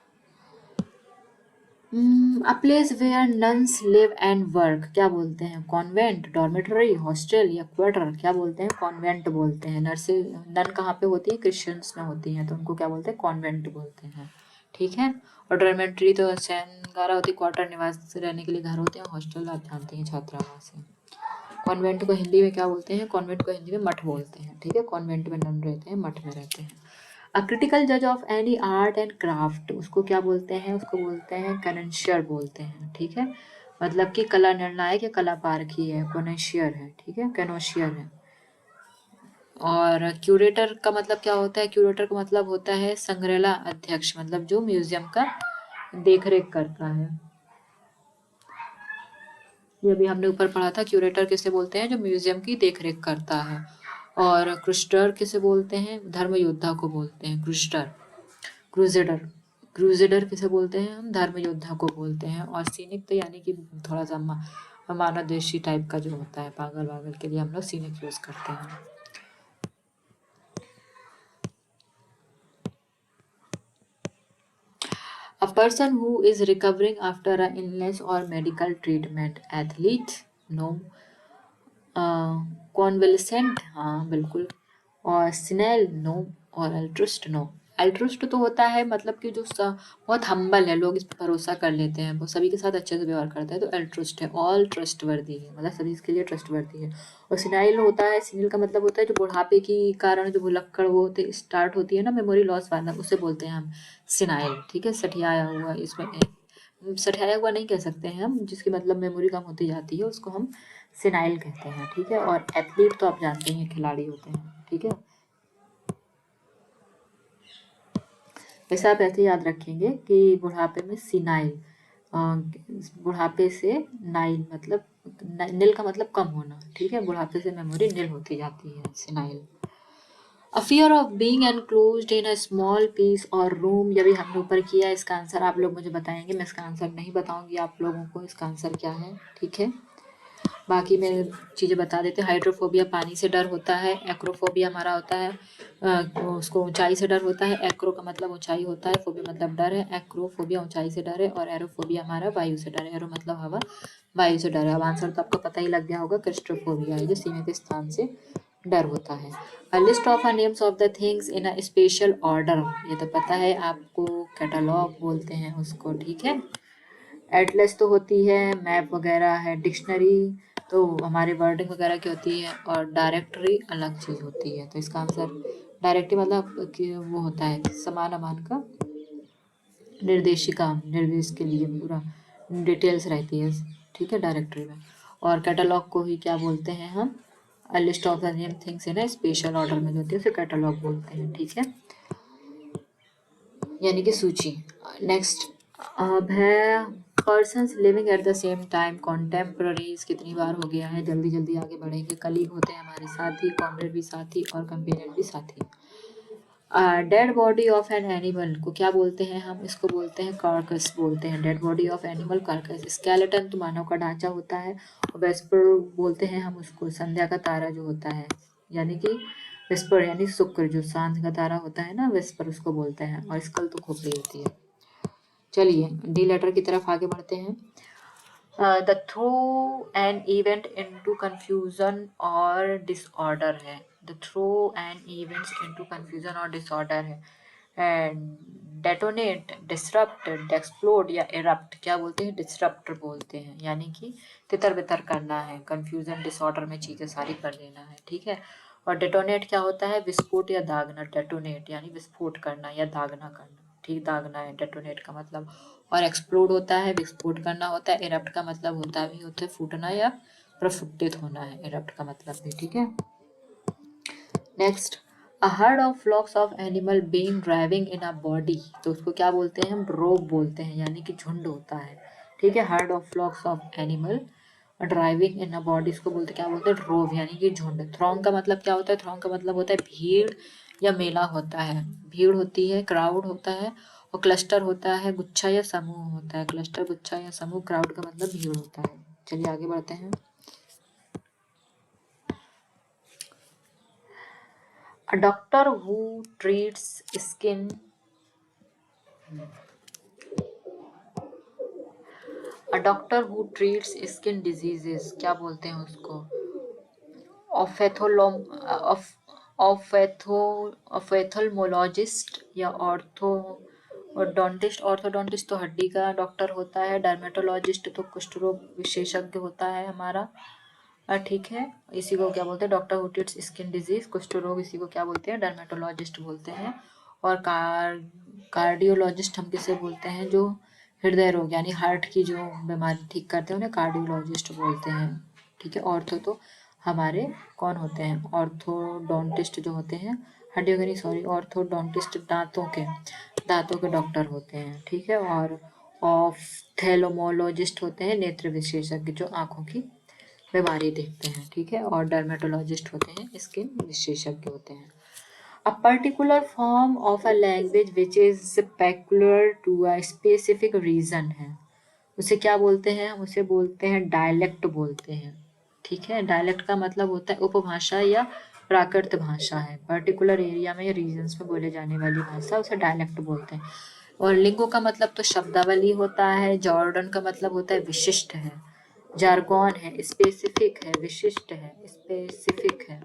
a place where nuns live and work, क्या बोलते हैं? कॉन्वेंट, डॉर्मेटरी, हॉस्टल या क्वार्टर, क्या बोलते हैं? कॉन्वेंट बोलते हैं। नर्से, नन कहाँ पे होती है? क्रिश्चियंस में होती हैं, तो उनको क्या बोलते हैं? कॉन्वेंट बोलते हैं। ठीक है, और डॉर्मेटरी तो सैनगारा होती है, क्वार्टर निवास रहने के लिए घर होते हैं। हॉस्टल आप जानते हैं छात्रावास है। कॉन्वेंट को हिंदी में क्या बोलते हैं? कॉन्वेंट को हिंदी में मठ बोलते हैं। ठीक है, कॉन्वेंट में नन रहते हैं, मठ में रहते हैं। अ क्रिटिकल जज of any art and craft, उसको क्या बोलते हैं? उसको बोलते हैं कनेंशियर बोलते हैं। ठीक है, मतलब कि कला निर्णायक या कला पारखी है, कनेंशियर है। ठीक है, कैनोशियर है। और क्यूरेटर का मतलब क्या होता है? क्यूरेटर का मतलब होता है संग्रहला अध्यक्ष, मतलब जो म्यूजियम का देखरेख करता है। ये भी हमने ऊपर पढ़ा था, क्यूरेटर किसे बोलते हैं? जो म्यूजियम की देखरेख करता है। और क्रूस्टर किसे बोलते हैं? धर्म योद्धा को बोलते हैं, क्रूस्टर। क्रूजेडर, क्रूजेडर किसे बोलते हैं? हम धर्म योद्धा को बोलते हैं। और सीनिक तो यानी कि थोड़ा सा मानवद्वेषी टाइप का जो होता है, पागल वागल के लिए हम लोग सीनिक यूज करते हैं। A person who is recovering after an illness or medical treatment. Athlete, no. Convalescent, हाँ बिल्कुल। और सिनेल, नो। और अल्ट्रिस्ट, नो। एल्ट्रुस्ट तो होता है मतलब कि जो बहुत हम्बल है, लोग इस पर भरोसा कर लेते हैं, वो सभी के साथ अच्छे से व्यवहार करता है, तो एल्ट्रुस्ट है, ऑल ट्रस्टवर्दी है, मतलब सभी इसके लिए ट्रस्टवर्दी है। और सिनाइल होता है, सिनिल का मतलब होता है जो बुढ़ापे की कारण जो भुलक्कड़ वो होते स्टार्ट होती है ना, मेमोरी लॉस वाला, उसे बोलते हैं हम सिनाइल। ठीक है, सठियाया हुआ, इसमें सठियाया हुआ नहीं कह सकते हैं हम, जिसकी मतलब मेमोरी कम होती जाती है, उसको हम सिनाइल कहते हैं। ठीक है, और एथलीट तो आप जानते हैं खिलाड़ी होते हैं। ठीक है, वैसे आप ऐसे याद रखेंगे कि बुढ़ापे में सिनाइल, बुढ़ापे से नाइल मतलब नील का मतलब कम होना। ठीक है, बुढ़ापे से मेमोरी नील होती जाती है, senile. A fear of being enclosed in a small piece और रूम, ये भी हमने ऊपर किया। इसका आंसर आप लोग मुझे बताएंगे, मैं इसका आंसर नहीं बताऊंगी आप लोगों को इसका आंसर क्या है। ठीक है, बाकी मैं चीज़ें बता देते हैं। हाइड्रोफोबिया पानी से डर होता है। एक्रोफोबिया हमारा होता है उसको ऊंचाई से डर होता है। एक्रो का मतलब ऊंचाई होता है, फोबिया मतलब डर है। एक्रोफोबिया ऊंचाई से डर है। और एरोफोबिया हमारा वायु से डर है। एरो मतलब हवा, वायु से डर है। अब आंसर तो आपको पता ही लग गया होगा, क्रिस्टोफोबिया है जो सीमित स्थान से डर होता है। A list of names of the things in a special order, ये तो पता है आपको, कैटलॉग बोलते हैं उसको। ठीक है, एटलस तो होती है, मैप वगैरह है, डिक्शनरी तो हमारे वर्डिंग वगैरह की होती है, और डायरेक्टरी अलग चीज़ होती है। तो इसका आंसर डायरेक्टरी मतलब कि वो होता है समान अमान का निर्देशिका, निर्देश के लिए पूरा डिटेल्स रहती है। ठीक है, डायरेक्टरी में। और कैटलॉग को ही क्या बोलते हैं हम, a list of the name things in special order में जो होती है उसे कैटलॉग बोलते हैं। ठीक है, यानी कि सूची। नेक्स्ट अब है persons living at the same time, contemporaries कितनी बार हो गया है, जल्दी जल्दी आगे बढ़ेंगे। कलीग होते हैं हमारे साथी, कॉमरेड भी साथी, और कंपेनियन भी साथी। Dead body of an animal को क्या बोलते हैं हम, इसको बोलते हैं कार्कस बोलते हैं। Dead body of animal carcass. Skeleton तो मानव का ढांचा होता है। और वेस्पर बोलते हैं हम उसको, संध्या का तारा जो होता है, यानी कि वेस्पर यानी शुक्र, जो सांझ का तारा होता है ना, वेस्पर उसको बोलते हैं। और स्कल तो खोपड़ी होती है। चलिए डी लेटर की तरफ आगे बढ़ते हैं। The through an event into confusion और डिसऑर्डर है। The through an events into confusion और डिसऑर्डर है। एंड डेटोनेट, डिसरप्ट, एक्सप्लोड या इरप्ट क्या बोलते हैं, डिसरप्टर बोलते हैं, यानी कि तितर बितर करना है, कंफ्यूजन डिसऑर्डर में चीज़ें सारी कर देना है। ठीक है, और डेटोनेट क्या होता है, विस्फोट या दागना। डेटोनेट यानी विस्फोट करना या दागना करना। ठीक, दागना है डेटोनेट का मतलब। और एक्सप्लोड होता है विस्फोट करना होता है। इरप्ट का मतलब होता है फूटना या प्रफुल्लित होना है, इरप्ट का मतलब भी। ठीक है, next a herd of flocks of animal being driving in a body, तो उसको क्या बोलते हैं हम, ड्रोव बोलते हैं, यानी कि झुंड होता है। ठीक है, herd of flocks of animal driving in a body, इसको बोलते क्या बोलते हैं, ड्रोव, यानी कि झुंड। थ्रॉन्ग का मतलब क्या होता है, थ्रॉन्ग का मतलब होता है भीड़ या मेला होता है, भीड़ होती है, क्राउड होता है। और क्लस्टर होता है गुच्छा या समूह होता है, क्लस्टर गुच्छा या समूह, क्राउड का मतलब भीड़ होता है। चलिए आगे बढ़ते हैं। A doctor who treats skin, a doctor who treats skin diseases क्या बोलते हैं उसको, ऑफेथोलोम ऑफेथो ऑफेथोलमोलॉजिस्ट या ऑर्थोडोंटिस्ट। ऑर्थोडोंटिस्ट तो हड्डी का डॉक्टर होता है। डर्मेटोलॉजिस्ट तो कुष्ठ रोग विशेषज्ञ होता है हमारा। ठीक है, इसी को क्या बोलते हैं, doctor who treats skin disease, कुष्ठ रोग, इसी को क्या बोलते हैं, डर्मेटोलॉजिस्ट बोलते हैं। और कार्डियोलॉजिस्ट हम किसे बोलते हैं, जो हृदय रोग यानी हार्ट की जो बीमारी ठीक करते हैं उन्हें कार्डियोलॉजिस्ट बोलते हैं। ठीक है, ऑर्थो तो हमारे कौन होते हैं, ऑर्थोडोंटिस्ट जो होते हैं, हड्डियों के नहीं सॉरी, ऑर्थोडोंटिस्ट दांतों के डॉक्टर होते हैं। ठीक है, और ऑफ्थेल्मोलॉजिस्ट होते हैं नेत्र विशेषज्ञ जो आंखों की बीमारी देखते हैं। ठीक है, और डर्मेटोलॉजिस्ट होते हैं स्किन विशेषज्ञ होते हैं। A particular form of a language which is peculiar to a specific region है, उसे क्या बोलते हैं, हम उसे बोलते हैं डायलेक्ट बोलते हैं। ठीक है, डायलेक्ट का मतलब होता है उपभाषा या प्राकृत भाषा है, पर्टिकुलर एरिया में या रीजन्स में बोले जाने वाली भाषा, उसे डायलेक्ट बोलते हैं। और लिंगो का मतलब तो शब्दावली होता है। जॉर्डन का मतलब होता है विशिष्ट है। जार्गोन है, स्पेसिफिक है, विशिष्ट है, स्पेसिफिक है।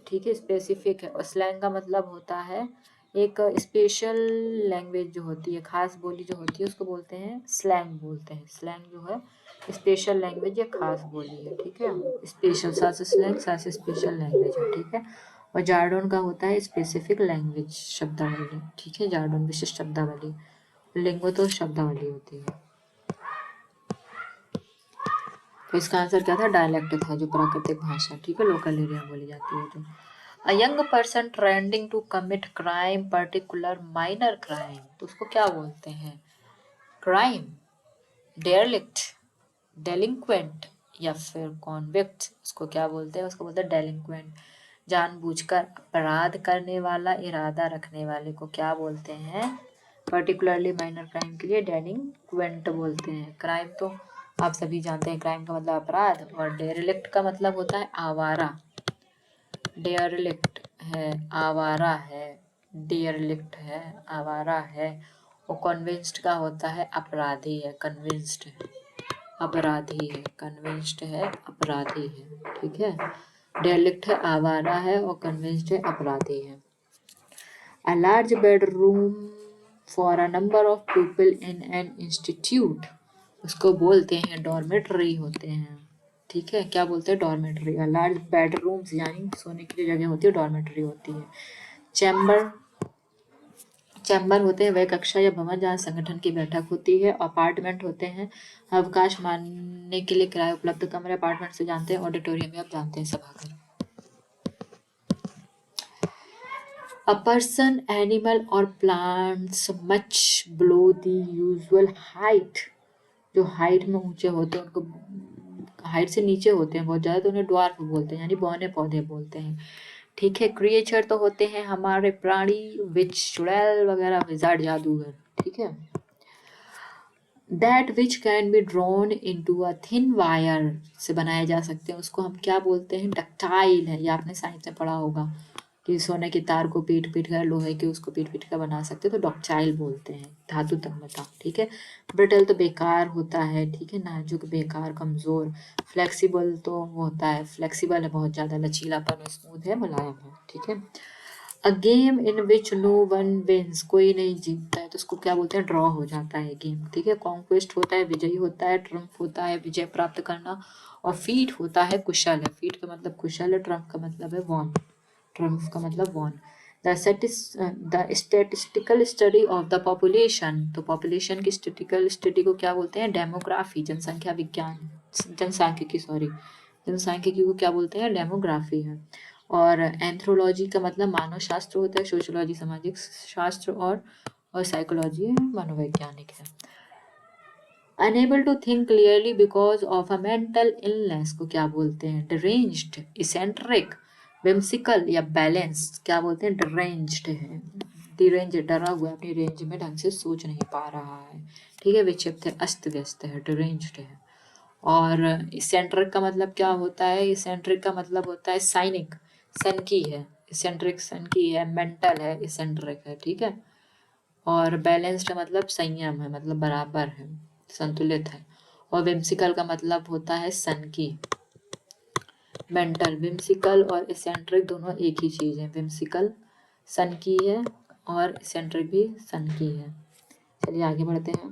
ठीक है, स्पेसिफिक है। और स्लैंग का मतलब होता है एक स्पेशल लैंग्वेज जो होती है, खास बोली जो होती है, उसको बोलते हैं स्लैंग बोलते हैं। स्लैंग जो है स्पेशल लैंग्वेज या खास बोली है, ठीक है। स्पेशल साथ से स्लैंग साथ से स्पेशल लैंग्वेज है, ठीक है। और जार्डन का होता है स्पेसिफिक लैंग्वेज शब्दावली, ठीक है। जार्डन विशिष्ट शब्दावली, लिंगो तो शब्दावली होती है। तो इसका आंसर क्या था? डायलेक्ट था, जो प्राकृतिक भाषा, ठीक है, लोकल एरिया बोली जाती है जो। A young person trending to commit crime, particular minor crime, तो उसको क्या बोलते हैं? क्राइम, डेरलिक्ट, डेलिंक्वेंट या फिर कॉन्विक्ट, उसको क्या बोलते हैं? उसको बोलते हैं डेलिंक्वेंट। जानबूझकर अपराध करने वाला, इरादा रखने वाले को क्या बोलते हैं? पर्टिकुलरली माइनर क्राइम के लिए डेलिंक्वेंट बोलते हैं। क्राइम तो आप सभी जानते हैं, क्राइम का मतलब अपराध, और डेरेलिक्ट का मतलब होता है आवारा। डेरेलिक्ट है आवारा है, डेरेलिक्ट है आवारा है। और कन्विंस्ड का होता है अपराधी है, कन्विंस्ड है अपराधी है, कन्विंस्ड है अपराधी है, ठीक है। डेरेलिक्ट है आवारा है और कन्विंस्ड है अपराधी है। A large bedroom for a number of people in an institute, उसको बोलते हैं डॉर्मेटरी होते हैं, ठीक है। क्या बोलते हैं? डॉर्मेटरी। लार्ज बेडरूम्स यानी सोने की जो जगह होती है डॉर्मेटरी होती है। चैम्बर, चैम्बर होते हैं वह कक्षा या भवन जहाँ संगठन की बैठक होती है। अपार्टमेंट होते हैं अवकाश मानने के लिए किराए उपलब्ध कमरे, अपार्टमेंट से जानते हैं। ऑडिटोरियम भी आप जानते हैं, सभागार। A person, animal or plants much below the usual height, जो हाइट में ऊंचे होते हैं उनको हाइट से नीचे होते हैं बहुत ज़्यादा, तो उन्हें ड्वार्फ बोलते हैं, यानी बौने पौधे बोलते हैं, ठीक है। क्रिएचर तो होते हैं हमारे प्राणी, विच, चुड़ैल वगैरह, विजार्ड जादूगर, ठीक है। That which can be drawn into a thin wire, से बनाए जा सकते हैं, उसको हम क्या बोलते हैं? डक्टाइल है। या आपने साइंस में पढ़ा होगा कि सोने की तार को पीट पीट कर, लोहे की उसको पीट पीट कर बना सकते हैं, तो डक्टाइल बोलते हैं, धातु तन्मता, ठीक है। ब्रिटल तो बेकार होता है, ठीक है, नाजुक, बेकार, कमजोर। फ्लेक्सिबल तो वो होता है, फ्लेक्सिबल है बहुत ज्यादा, लचीलापन, स्मूथ है, मुलायम है, ठीक है। A game in which no one wins, कोई नहीं जीतता है, तो उसको क्या बोलते हैं? ड्रॉ हो जाता है गेम, ठीक है। कॉन्क्वेस्ट होता है विजयी होता है, ट्रम्प होता है विजय प्राप्त करना, और फीट होता है कुशल है। फीट का मतलब कुशल है, ट्रम्प का मतलब है वॉन, ट्रम्प का मतलब won. The statistical study of the population, तो पॉपुलेशन की स्टेटिकल स्टडी को क्या बोलते हैं? डेमोग्राफी, जनसंख्या विज्ञान, जनसांख्यिकी, सॉरी, जनसांख्यिकी को क्या बोलते हैं? डेमोग्राफी है। और एंथ्रोलॉजी का मतलब मानव शास्त्र होता है, सोशियोलॉजी सामाजिक शास्त्र, और साइकोलॉजी मनोवैज्ञानिक है। Unable to think clearly because of a mental illness को क्या बोलते हैं? डिरेंज्ड, इसेंट्रिक, whimsical या बैलेंस, क्या बोलते हैं? डिरेंज्ड है। डिरेंज, डरा हुआ, अपनी रेंज में ढंग से सोच नहीं पा रहा है, ठीक है। विक्षिप्त है, अस्त व्यस्त है, डिरेंज्ड है। और इसेंट्रिक का मतलब क्या होता है? इसेंट्रिक का मतलब होता है साइनिक, सन की है, इसेंट्रिक सन की है, मेंटल है, इसेंट्रिक है, ठीक है। और बैलेंस्ड का मतलब संयम है, मतलब बराबर है, संतुलित है। और विम्सिकल का मतलब होता है सन की। मेंटल, विम्सिकल और इसेंट्रिक दोनों एक ही चीज है। विम्सिकल सन की है और इसेंट्रिक भी सन की है। चलिए आगे बढ़ते हैं।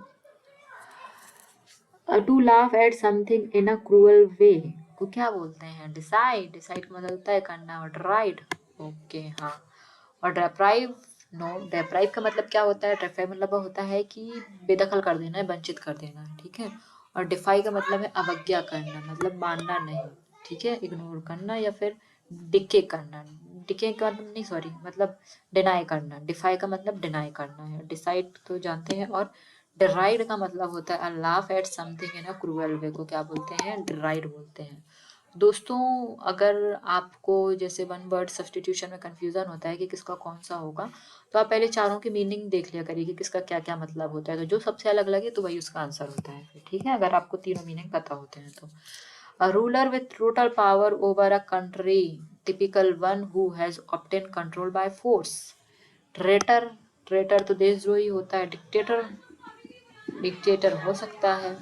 To laugh at something in a cruel way को क्या बोलते हैं? डिसाइड, डिसाइड का मतलब होता है करना, और ड्राइड, ओके, हाँ। और डेप्राइव, नो, डेप्राइव का मतलब क्या होता है? डेप्राइव मतलब होता है कि बेदखल कर देना है, वंचित कर देना है, ठीक है। और डिफाई का मतलब है अवज्ञा करना, मतलब मानना नहीं, ठीक है, इग्नोर करना, या फिर डिके करना। डिके का मतलब नहीं, सॉरी, मतलब डिनाई करना। डिफाई का मतलब डिनाई करना है। डिसाइड तो जानते हैं। और डिराइड का मतलब होता है laugh at something in a cruel way को क्या बोलते हैं? डिराइड बोलते हैं। दोस्तों, अगर आपको जैसे वन वर्ड सब्सटीट्यूशन में कंफ्यूजन होता है कि किसका कौन सा होगा, तो आप पहले चारों की मीनिंग देख लिया करिए कि किसका क्या क्या मतलब होता है, तो जो सबसे अलग लगे तो वही उसका आंसर होता है फिर, ठीक है, अगर आपको तीनों मीनिंग पता होते हैं तो। A ruler with total power over a country, typical one who has obtain control by force. Traitor, traitor तो देशद्रोही होता है। डिक्टेटर, डिक्टेटर हो सकता है।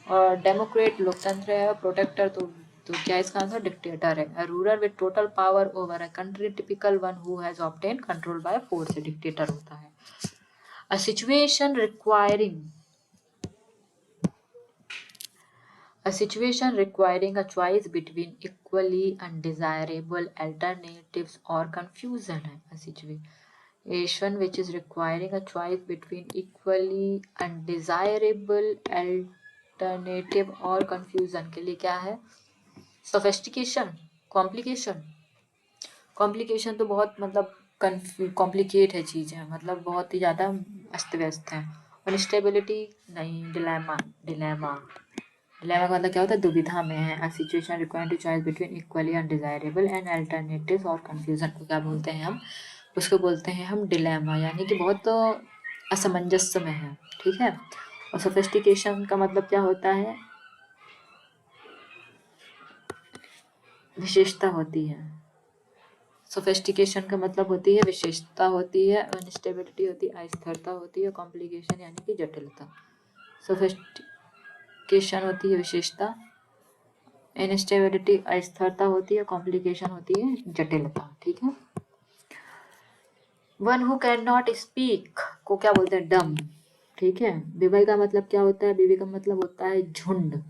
और डेमोक्रेट लोकतंत्र है। और प्रोटेक्टर तो तो क्या इसका आंसर डिक्टेटर है। A ruler with total power over a country, typical one who has obtain control by force, dictator होता है। A situation requiring A situation requiring a choice between equally undesirable alternatives or confusion है। A situation which is requiring a choice between equally undesirable alternative और confusion के लिए क्या है? Sophistication, complication, complication तो बहुत मतलब कॉम्प्लिकेट है चीज़ है, मतलब बहुत ही ज़्यादा अस्त व्यस्त है। और स्टेबिलिटी नहीं, डिलेमा, डिलेमा डिलेमा का मतलब क्या होता है? दुविधा में है। A situation requiring to choice between equally undesirable and alternatives और कंफ्यूजन को क्या बोलते हैं हम? उसको बोलते हैं हम डिलेमा, यानी कि बहुत असमंजस्य में है। ठीक है। और सोफिस्टिकेशन का मतलब क्या होता है? विशेषता होती है। सोफिस्टिकेशन का मतलब होती है विशेषता होती है, अनस्टेबिलिटी होती है, अस्थिरता होती है, कॉम्प्लिकेशन यानी कि जटिलता। सोफिस्टिकेशन होती है विशेषता, इनस्टेबिलिटी अस्थिरता होती है, कॉम्प्लिकेशन होती है जटिलता। ठीक है। One who can not speak को क्या बोलते हैं? डम। ठीक है। विवय का मतलब क्या होता है? विवय का मतलब होता है झुंड।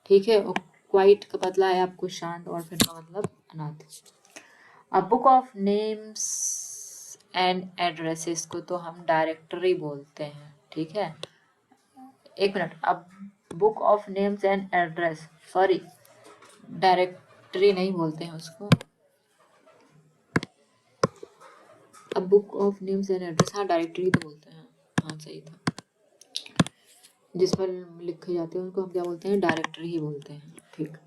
ठीक है। और क्वाइट का मतलब है आपको शांत, और फिर का मतलब अनाथ। A book of names and addresses को तो हम डायरेक्टरी बोलते हैं। ठीक है। एक मिनट, अब book of names and address, sorry directory नहीं बोलते हैं उसको, अब book of names and address, हाँ डायरेक्टरी तो बोलते हैं। हाँ सही था। जिस पर लिखे जाते हैं उनको हम क्या बोलते हैं? डायरेक्टरी ही बोलते हैं। ठीक।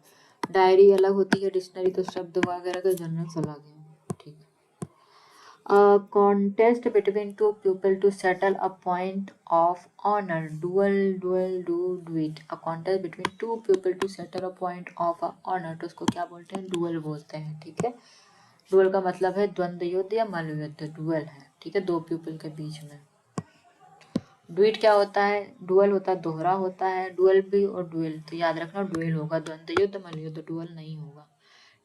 डायरी अलग होती है, डिक्शनरी तो शब्द वगैरह का जर्नल्स अलग है। ठीक। A contest between two people to settle a point of honor. Do it. A contest between two people to settle a point of honor. तो उसको क्या बोलते हैं? डुअल बोलते हैं। ठीक है। डुअल का मतलब है द्वंद्व युद्ध या मल्ल युद्ध, डुअल है। ठीक है। दो पीपल के बीच में। डुइट क्या होता है? डुअल होता है, दोहरा होता है। डुअल भी और डुएल, तो याद रखना डुएल होगा, द्वंद्व युद्ध मल्ल युद्ध, डुअल नहीं होगा।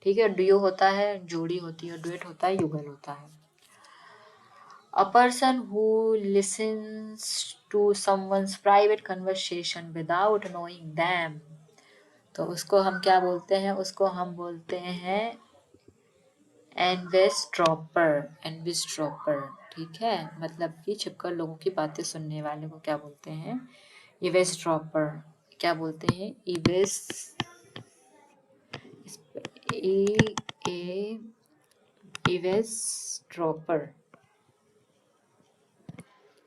ठीक है। डुओ होता है जोड़ी होती है, डुएट होता है युगल होता है। A person who listens to someone's private conversation without knowing them, तो उसको हम क्या बोलते हैं? उसको हम बोलते हैं एनवेस्ट्रॉपर, एनवेस्ट्रॉपर। ठीक है। मतलब कि छिपकर लोगों की बातें सुनने वाले को क्या बोलते हैं? इवेस्ट्रॉपर। क्या बोलते हैं? इवेस्ट्रॉपर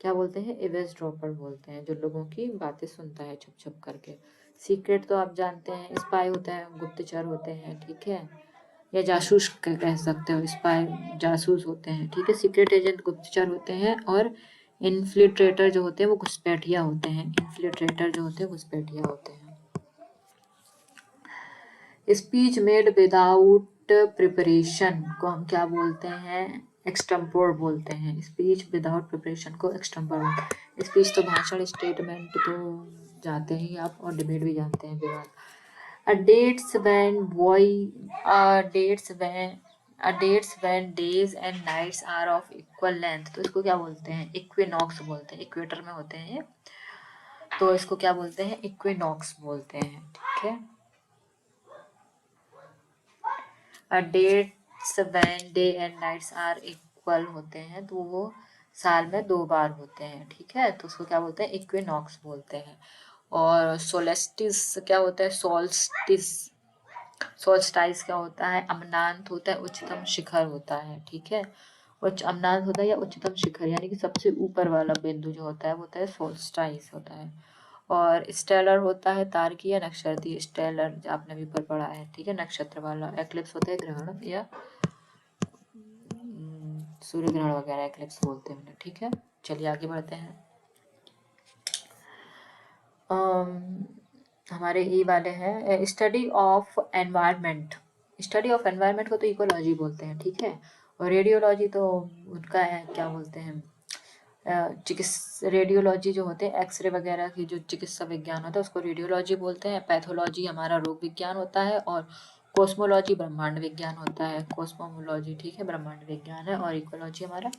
क्या बोलते हैं? इवेस्ट्रॉपर बोलते हैं, जो लोगों की बातें सुनता है छुप छुप करके। सीक्रेट तो आप जानते हैं, स्पाई होता है, गुप्तचर होते हैं। ठीक है। या जासूस कह सकते हो, स्पाई जासूस होते हैं। ठीक है। सीक्रेट एजेंट गुप्तचर होते हैं, और इन्फिल्ट्रेटर जो होते हैं वो घुसपैठिया होते हैं। इन्फिल्ट्रेटर जो होते हैं घुसपैठिया होते हैं। स्पीच मेड विदाउट प्रिपरेशन को हम क्या बोलते हैं? एक्सटेम्पोर बोलते हैं। स्पीच विदाउट प्रिपरेशन को एक्सटेम्पोर बोलते हैं। स्पीच तो भाषण, स्टेटमेंट तो जानते ही आप, और डिबेट भी जानते हैं, विवाद। Dates when days and nights are of equal length, तो इसको क्या बोलते हैं? इक्विनॉक्स बोलते हैं। इक्वेटर में होते हैं, तो इसको क्या बोलते हैं? इक्विनॉक्स बोलते हैं। ठीक है। Dates when day and nights are equal होते हैं, तो वो साल में 2 बार होते हैं। ठीक है। तो उसको क्या बोलते हैं? इक्विनॉक्स बोलते हैं। और सोलेस्टिस क्या होता है? सोल्स्टाइस क्या होता है? अमनांत होता है, उच्चतम शिखर होता है। ठीक है। अमनांत होता है या उच्चतम शिखर, यानी कि सबसे ऊपर वाला बिंदु जो होता है वो होता है सोल्स्टाइस होता है। और स्टेलर होता है तारकीय या नक्षत्रीय। स्टेलर आपने अभी पर पढ़ा है। ठीक है। नक्षत्र वाला। एक्लिप्स होता है ग्रहण या सूर्य ग्रहण वगैरह एक्लिप्स बोलते हैं उन्हें। ठीक है। चलिए आगे बढ़ते हैं। हमारे ये वाले हैं study of environment. Study of environment को तो इकोलॉजी बोलते हैं। ठीक है। और रेडियोलॉजी तो उनका है, क्या बोलते हैं? रेडियोलॉजी जो होते हैं, एक्सरे वगैरह की जो चिकित्सा विज्ञान होता है उसको रेडियोलॉजी बोलते हैं। पैथोलॉजी हमारा रोग विज्ञान होता है, और कोस्मोलॉजी ब्रह्मांड विज्ञान होता है, कोस्मोलॉजी ठीक है ब्रह्मांड विज्ञान है, और इकोलॉजी हमारा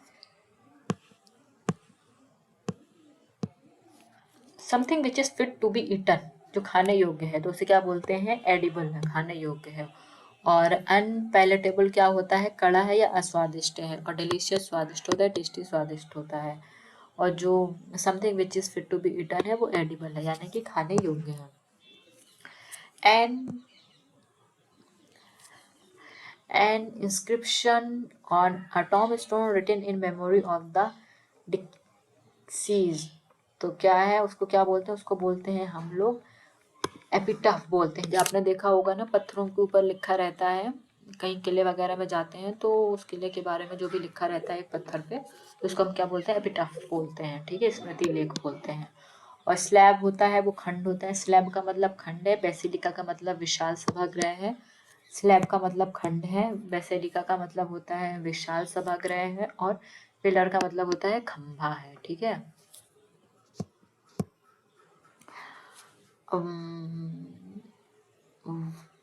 something which is fit to be eaten, जो खाने योग्य है, तो उसे क्या बोलते हैं, एडिबल है, खाने योग्य है। और अनपैलेटेबल क्या होता है, कड़ा है या अस्वादिष्ट है, और डिलीशियस स्वादिष्ट होता है, टेस्टी स्वादिष्ट होता है। और जो something which is fit to be eaten है वो एडिबल है, यानी कि खाने योग्य है। And an inscription on a tombstone written in memory of the deceased, तो क्या है, उसको क्या बोलते हैं, उसको बोलते हैं हम लोग एपिटाफ बोलते हैं। जो आपने देखा होगा ना, पत्थरों के ऊपर लिखा रहता है, कहीं किले वगैरह में जाते हैं तो उस किले के बारे में जो भी लिखा रहता है एक पत्थर पे, तो उसको हम क्या बोलते हैं, एपिटाफ बोलते हैं, ठीक है, स्मृति लेख बोलते हैं। और स्लैब होता है वो खंड होता है, स्लैब का मतलब खंड है, बेसिलिका का मतलब विशाल सभागृह है। स्लैब का मतलब खंड है, बेसिलिका का मतलब होता है विशाल सभागृह है, और पिलर का मतलब होता है खंभा है, ठीक है।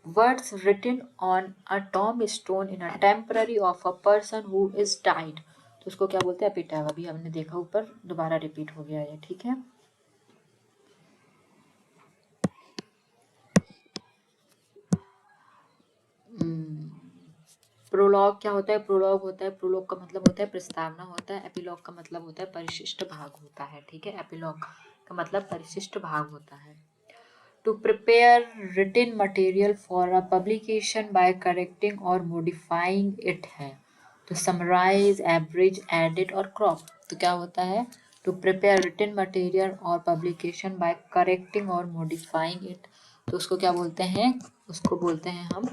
Words written on a tombstone in a temporary of a person who is died, तो उसको क्या बोलते हैं, एपिटाफ। अभी हमने देखा ऊपर, दोबारा रिपीट हो गया है, ठीक है। प्रोलॉग क्या होता है, प्रोलॉग होता है, प्रोलॉग का मतलब होता है प्रस्तावना होता है, एपिलॉग का मतलब होता है परिशिष्ट भाग होता है, ठीक है। एपिलॉग का मतलब परिशिष्ट भाग होता है। To prepare written material for a publication by correcting और मॉडिफाइंग इट है, तो समराइज, एब्रिज, एडिट और क्रॉप, तो क्या होता है, टू प्रिपेयर रिटन मटेरियल और पब्लिकेशन बाय करेक्टिंग और मॉडिफाइंग इट, तो उसको क्या बोलते हैं, उसको बोलते हैं हम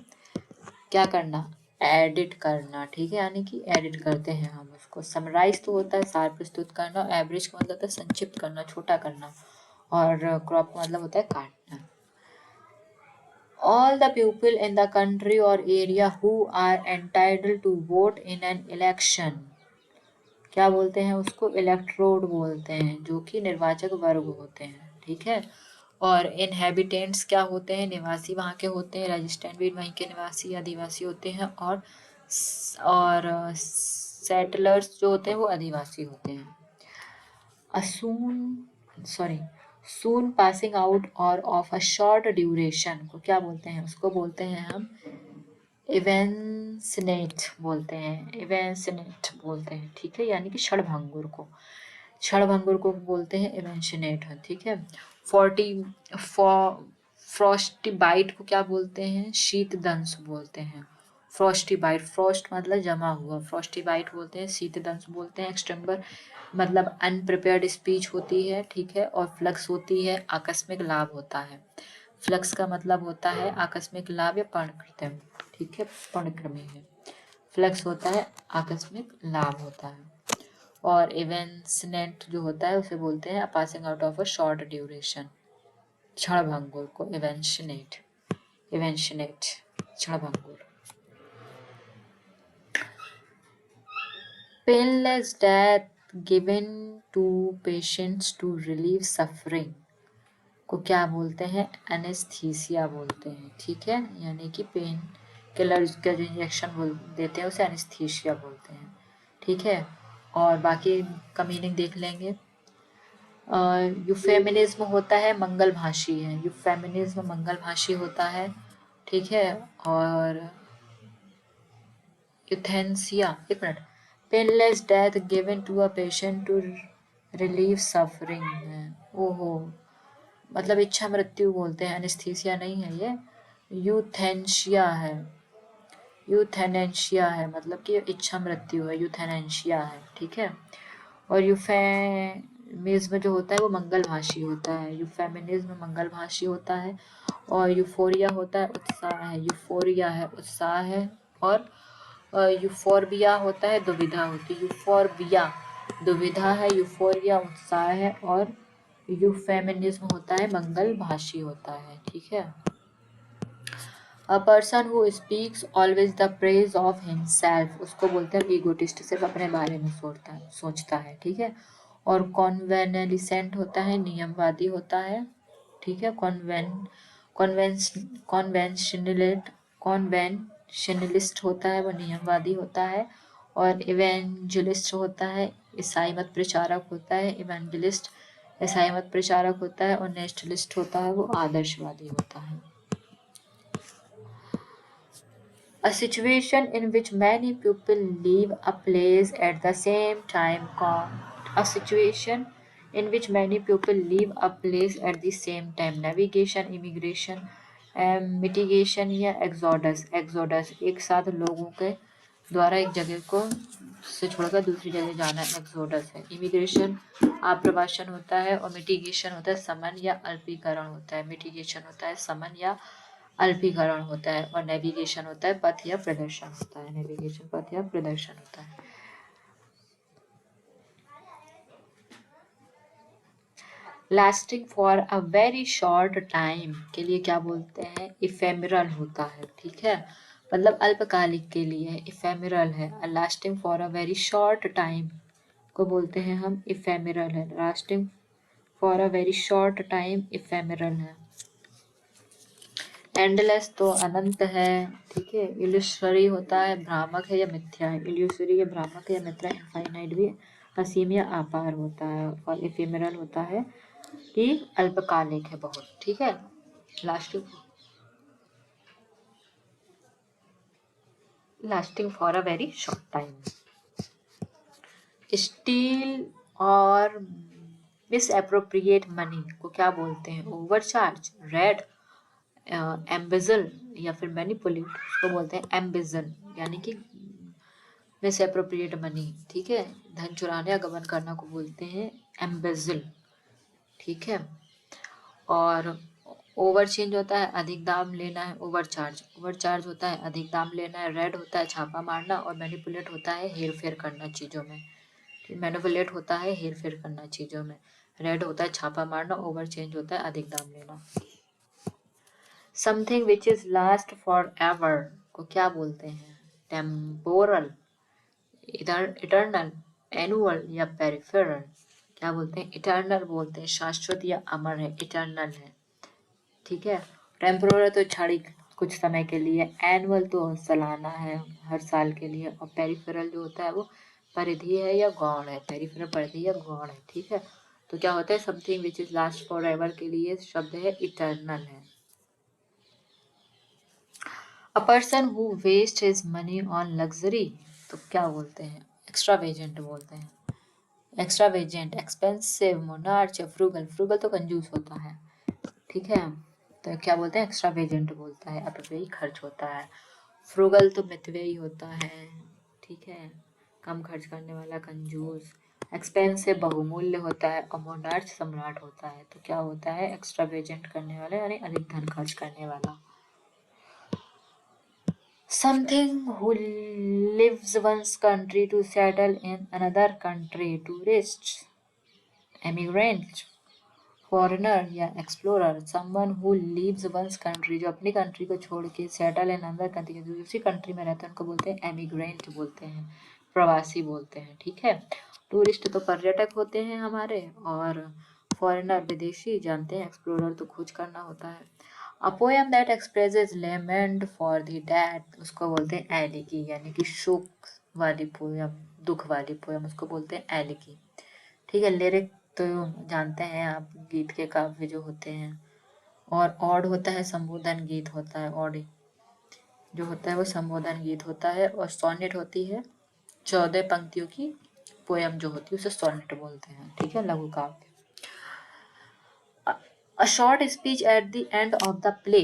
क्या करना, एडिट करना, ठीक है, यानी कि एडिट करते हैं हम उसको। समराइज तो होता है सार प्रस्तुत करना, एवरेज का मतलब होता है संक्षिप्त करना, छोटा करना, और क्रॉप का मतलब होता है काटना। All the people in the country or area who are entitled to vote in an election, क्या बोलते हैं उसको, इलेक्ट्रोड बोलते हैं, जो कि निर्वाचक वर्ग होते हैं, ठीक है। और इनहेबिटेंट्स क्या होते हैं, निवासी वहाँ के होते हैं, रजिस्टेंट भी वहीं के निवासी आदिवासी होते हैं, और सेटलर्स जो होते हैं वो आदिवासी होते हैं। सून पासिंग आउट और ऑफ अ शॉर्ट ड्यूरेशन को क्या बोलते हैं, उसको बोलते हैं हम इवेंसनेट बोलते हैं, इवेंसनेट बोलते हैं, ठीक है, यानी कि क्षणभंगुर को, क्षणभंगुर को बोलते हैं इवेंशनेट, ठीक है। फ्रॉस्टी बाइट को क्या बोलते हैं, शीत दंश बोलते हैं। फ्रॉस्टी बाइट, फ्रॉस्ट मतलब जमा हुआ, फ्रॉस्टी बाइट बोलते हैं, शीत दंश बोलते हैं। एक्सटेम्बर मतलब अनप्रिपेयर्ड स्पीच होती है, ठीक है। और फ्लक्स होती है, आकस्मिक लाभ होता है। फ्लक्स का मतलब होता है आकस्मिक लाभ या पर्णकृतम, ठीक है, पर्णक्रमी है। फ्लक्स होता है आकस्मिक लाभ होता है। और इवेंसनेट जो होता है उसे बोलते हैं passing out of a short duration, क्षणभंगुर को इवेंशनेट, इवेंशनेट क्षणभंगुर। Painless death given to patients to relieve suffering को क्या बोलते हैं, एनेस्थीसिया बोलते हैं, ठीक है, यानी कि पेन किलर का जो इंजेक्शन देते हैं उसे एनेस्थीसिया बोलते हैं, ठीक है। और बाकी का मीनिंग देख लेंगे। यूफेमिनिज्म होता है मंगल भाषी है, यूफेमिनिज्म मंगल भाषी होता है, ठीक है। और यूथेंसिया, एक minute, painless death given to a patient to relieve suffering है, ओहो, मतलब इच्छा मृत्यु बोलते हैं, एनेस्थीसिया नहीं है ये, यूथेंशिया है, यूथेनेंशिया है, मतलब कि इच्छा मृत्यु है, यूथेनेंशिया है, ठीक है। और यूफेमिज्म जो होता है वो मंगल भाषी होता है, यूफेमिनिज्म मंगल भाषी होता है। और यूफोरिया होता है उत्साह है, यूफोरिया है उत्साह है। और यूफोरबिया होता है दुविधा होती है, यूफोरबिया दुविधा है, यूफोरिया उत्साह है, और यूफेमिनिज्म होता है मंगल भाषी होता है, ठीक है। A person who speaks always the praise of himself, उसको बोलते हैं ईगोटिस्ट, सिर्फ अपने बारे में सोचता है, ठीक है। और कॉन्वेनलिसेंट होता है नियमवादी होता है, ठीक है। कॉन्वेंशनलेट कॉन्वेंशनलिस्ट होता है, वो नियमवादी होता है, और इवेंजलिस्ट होता है, ईसाई मत प्रचारक होता है। इवेंजलिस्ट ईसाई मत प्रचारक होता है, और नेशनलिस्ट होता है, वो आदर्शवादी होता है। A situation in which many people leave a place at the same time A situation in which many people leave a place at the same time. Navigation, immigration, mitigation या exodus. Exodus एक साथ लोगों के द्वारा एक जगह को से छोड़कर दूसरी जगह जाना एक्सोडस है। इमिग्रेशन आप्रवासन होता है, और मिटिगेशन होता है समन या अल्पीकरण होता है। मिटिगेशन होता है समन या अल्पीकरण होता है, और नेविगेशन होता है पथ या प्रदर्शन होता है। नेविगेशन पथ या प्रदर्शन होता है। Lasting for a very short time के लिए क्या बोलते हैं? इफेमरल होता है, ठीक है, मतलब अल्पकालिक के लिए इफेमरल है। Lasting for a very short time को बोलते हैं हम इफेमरल है। Lasting for a very short time ephemeral है। एंडलेस तो अनंत है, ठीक है। इल्यूसरी होता है, भ्रामक है या मिथ्या है। इल्यूसरी या भ्रामक है या मिथ्या। इनफाइनाइट भी असीम या अपार होता है, और इफेमरल होता है कि अल्पकालिक है बहुत, ठीक है। Lasting for a very short time. Steel और मिसएप्रोप्रिएट मनी को क्या बोलते हैं? ओवरचार्ज, रेड, एम्बिजल या फिर मैनिपुलेट, उसको बोलते हैं एम्बिजल, यानी कि मिसएप्रोप्रिएट मनी, ठीक है। धन चुराने या गबन करना को बोलते हैं एम्बिजल, ठीक है। और ओवर चेंज होता है अधिक दाम लेना है, ओवरचार्ज। ओवरचार्ज होता है अधिक दाम लेना है। रेड होता है छापा मारना, और मैनिपुलेट होता है हेर फेर करना चीज़ों में। मैनिपुलेट होता है हेर फेर करना चीज़ों में। रेड होता है छापा मारना, ओवर चेंज होता है अधिक दाम लेना। Something which is last for ever को क्या बोलते हैं? टेम्पोरल, इटर्नल, एनुअल या पेरिफेरल। क्या बोलते हैं? इटर्नल बोलते हैं, शाश्वत या अमर है, इटर्नल है, ठीक है। टेम्पोरल तो क्षणिक कुछ समय के लिए, एनुअल तो सालाना है, हर साल के लिए, और पेरिफेरल जो होता है वो परिधि है या गौण है। पेरिफेरल परिधि या गौण है, ठीक है। तो क्या होता है? Something which is last forever के लिए शब्द है इटर्नल है। A person who waste his money on luxury तो क्या बोलते हैं? एक्स्ट्रावेजेंट बोलते हैं। एक्स्ट्रावेजेंट, एक्सपेंसिव, मोनार्च या फ्रूगल। फ्रूगल तो कंजूस होता है, ठीक है। तो क्या बोलते हैं? एक्स्ट्रावेजेंट बोलता है, अपव्ययी खर्च होता है। फ्रूगल तो मितव्ययी होता है, ठीक है, कम खर्च करने वाला, कंजूस। एक्सपेंसिव बहुमूल्य होता है, और मोनार्च सम्राट होता है। तो क्या होता है? एक्स्ट्रावेजेंट करने वाला यानी अधिक धन खर्च करने वाला। Something who leaves one's country to settle in another country. Tourists, immigrant, foreigner या explorer. Someone who leaves one's country, जो अपनी कंट्री को छोड़ के सेटल इन अनदर कंट्री, जो दूसरी कंट्री में रहते हैं उनको बोलते हैं एमिग्रेंट बोलते हैं, प्रवासी बोलते हैं, ठीक है। टूरिस्ट तो पर्यटक होते हैं हमारे, और फॉरेनर विदेशी जानते हैं, एक्सप्लोरर तो खोज करना होता है। A poem that expresses lament for the dead उसको बोलते हैं एलिगी, यानी कि शोक वाली पोएम, दुख वाली पोएम, उसको बोलते हैं एलिगी, ठीक है। लिरिक तो जानते हैं आप, गीत के काव्य जो होते हैं। और ऑड होता है, संबोधन गीत होता है। ऑड जो होता है वो संबोधन गीत होता है। और सोनेट होती है 14 पंक्तियों की पोयम जो होती है उसे सोनेट बोलते हैं, ठीक है, लघु काव्य। A short speech at the end of the play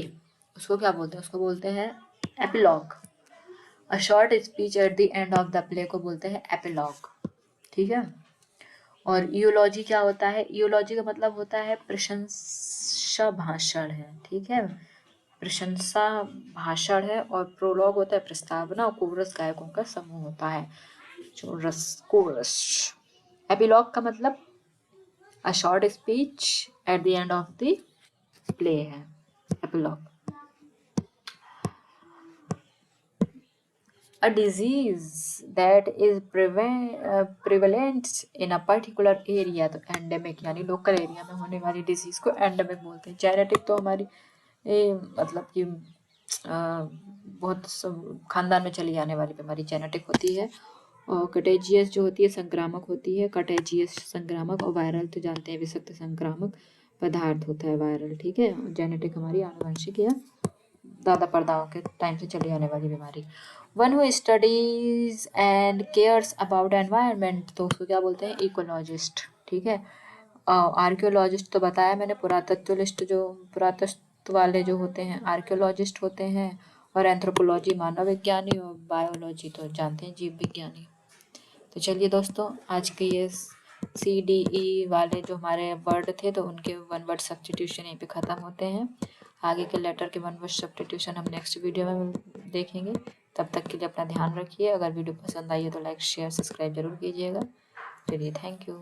उसको क्या बोलते हैं? उसको बोलते हैं epilogue. A short speech at the end of the play को बोलते हैं एपिलॉग, ठीक है। और ईओलॉजी क्या होता है? ईओलॉजी का मतलब होता है प्रशंसा भाषण है, ठीक है, प्रशंसा भाषण है। और प्रोलॉग होता है प्रस्तावना, और कोरस गायकों का समूह होता है, कोरस। एपिलॉग का मतलब a short speech at the end of the play है epilogue. A disease that is prevalent in a particular area तो एंडेमिक, यानी लोकल एरिया में होने वाली डिजीज को एंडेमिक बोलते हैं। जेनेटिक तो हमारी मतलब कि बहुत खानदान में चली आने वाली बीमारी जेनेटिक होती है। और कंटेजियस जो होती है संक्रामक होती है, कंटेजियस संक्रामक, और वायरल तो जानते हैं विषाक्त संक्रामक पदार्थ होता है वायरल, ठीक है। जेनेटिक हमारी आनुवंशिक या दादा परदाओं के टाइम से चली आने वाली बीमारी। One who studies and cares about environment, तो उसको क्या बोलते हैं, इकोलॉजिस्ट, ठीक है। आर्कियोलॉजिस्ट तो बताया मैंने, पुरातत्वलिस्ट जो पुरातत्व वाले जो होते हैं आर्कियोलॉजिस्ट होते हैं, और एंथ्रोपोलॉजी मानव विज्ञानी, और बायोलॉजी तो जानते हैं जीव विज्ञानी। तो चलिए दोस्तों, आज के ये CDE वाले जो हमारे वर्ड थे तो उनके वन वर्ड सब्स्टिट्यूशन यहीं पे ख़त्म होते हैं। आगे के लेटर के वन वर्ड सब्स्टिट्यूशन हम नेक्स्ट वीडियो में देखेंगे। तब तक के लिए अपना ध्यान रखिए। अगर वीडियो पसंद आई है तो लाइक शेयर सब्सक्राइब जरूर कीजिएगा। चलिए, थैंक यू।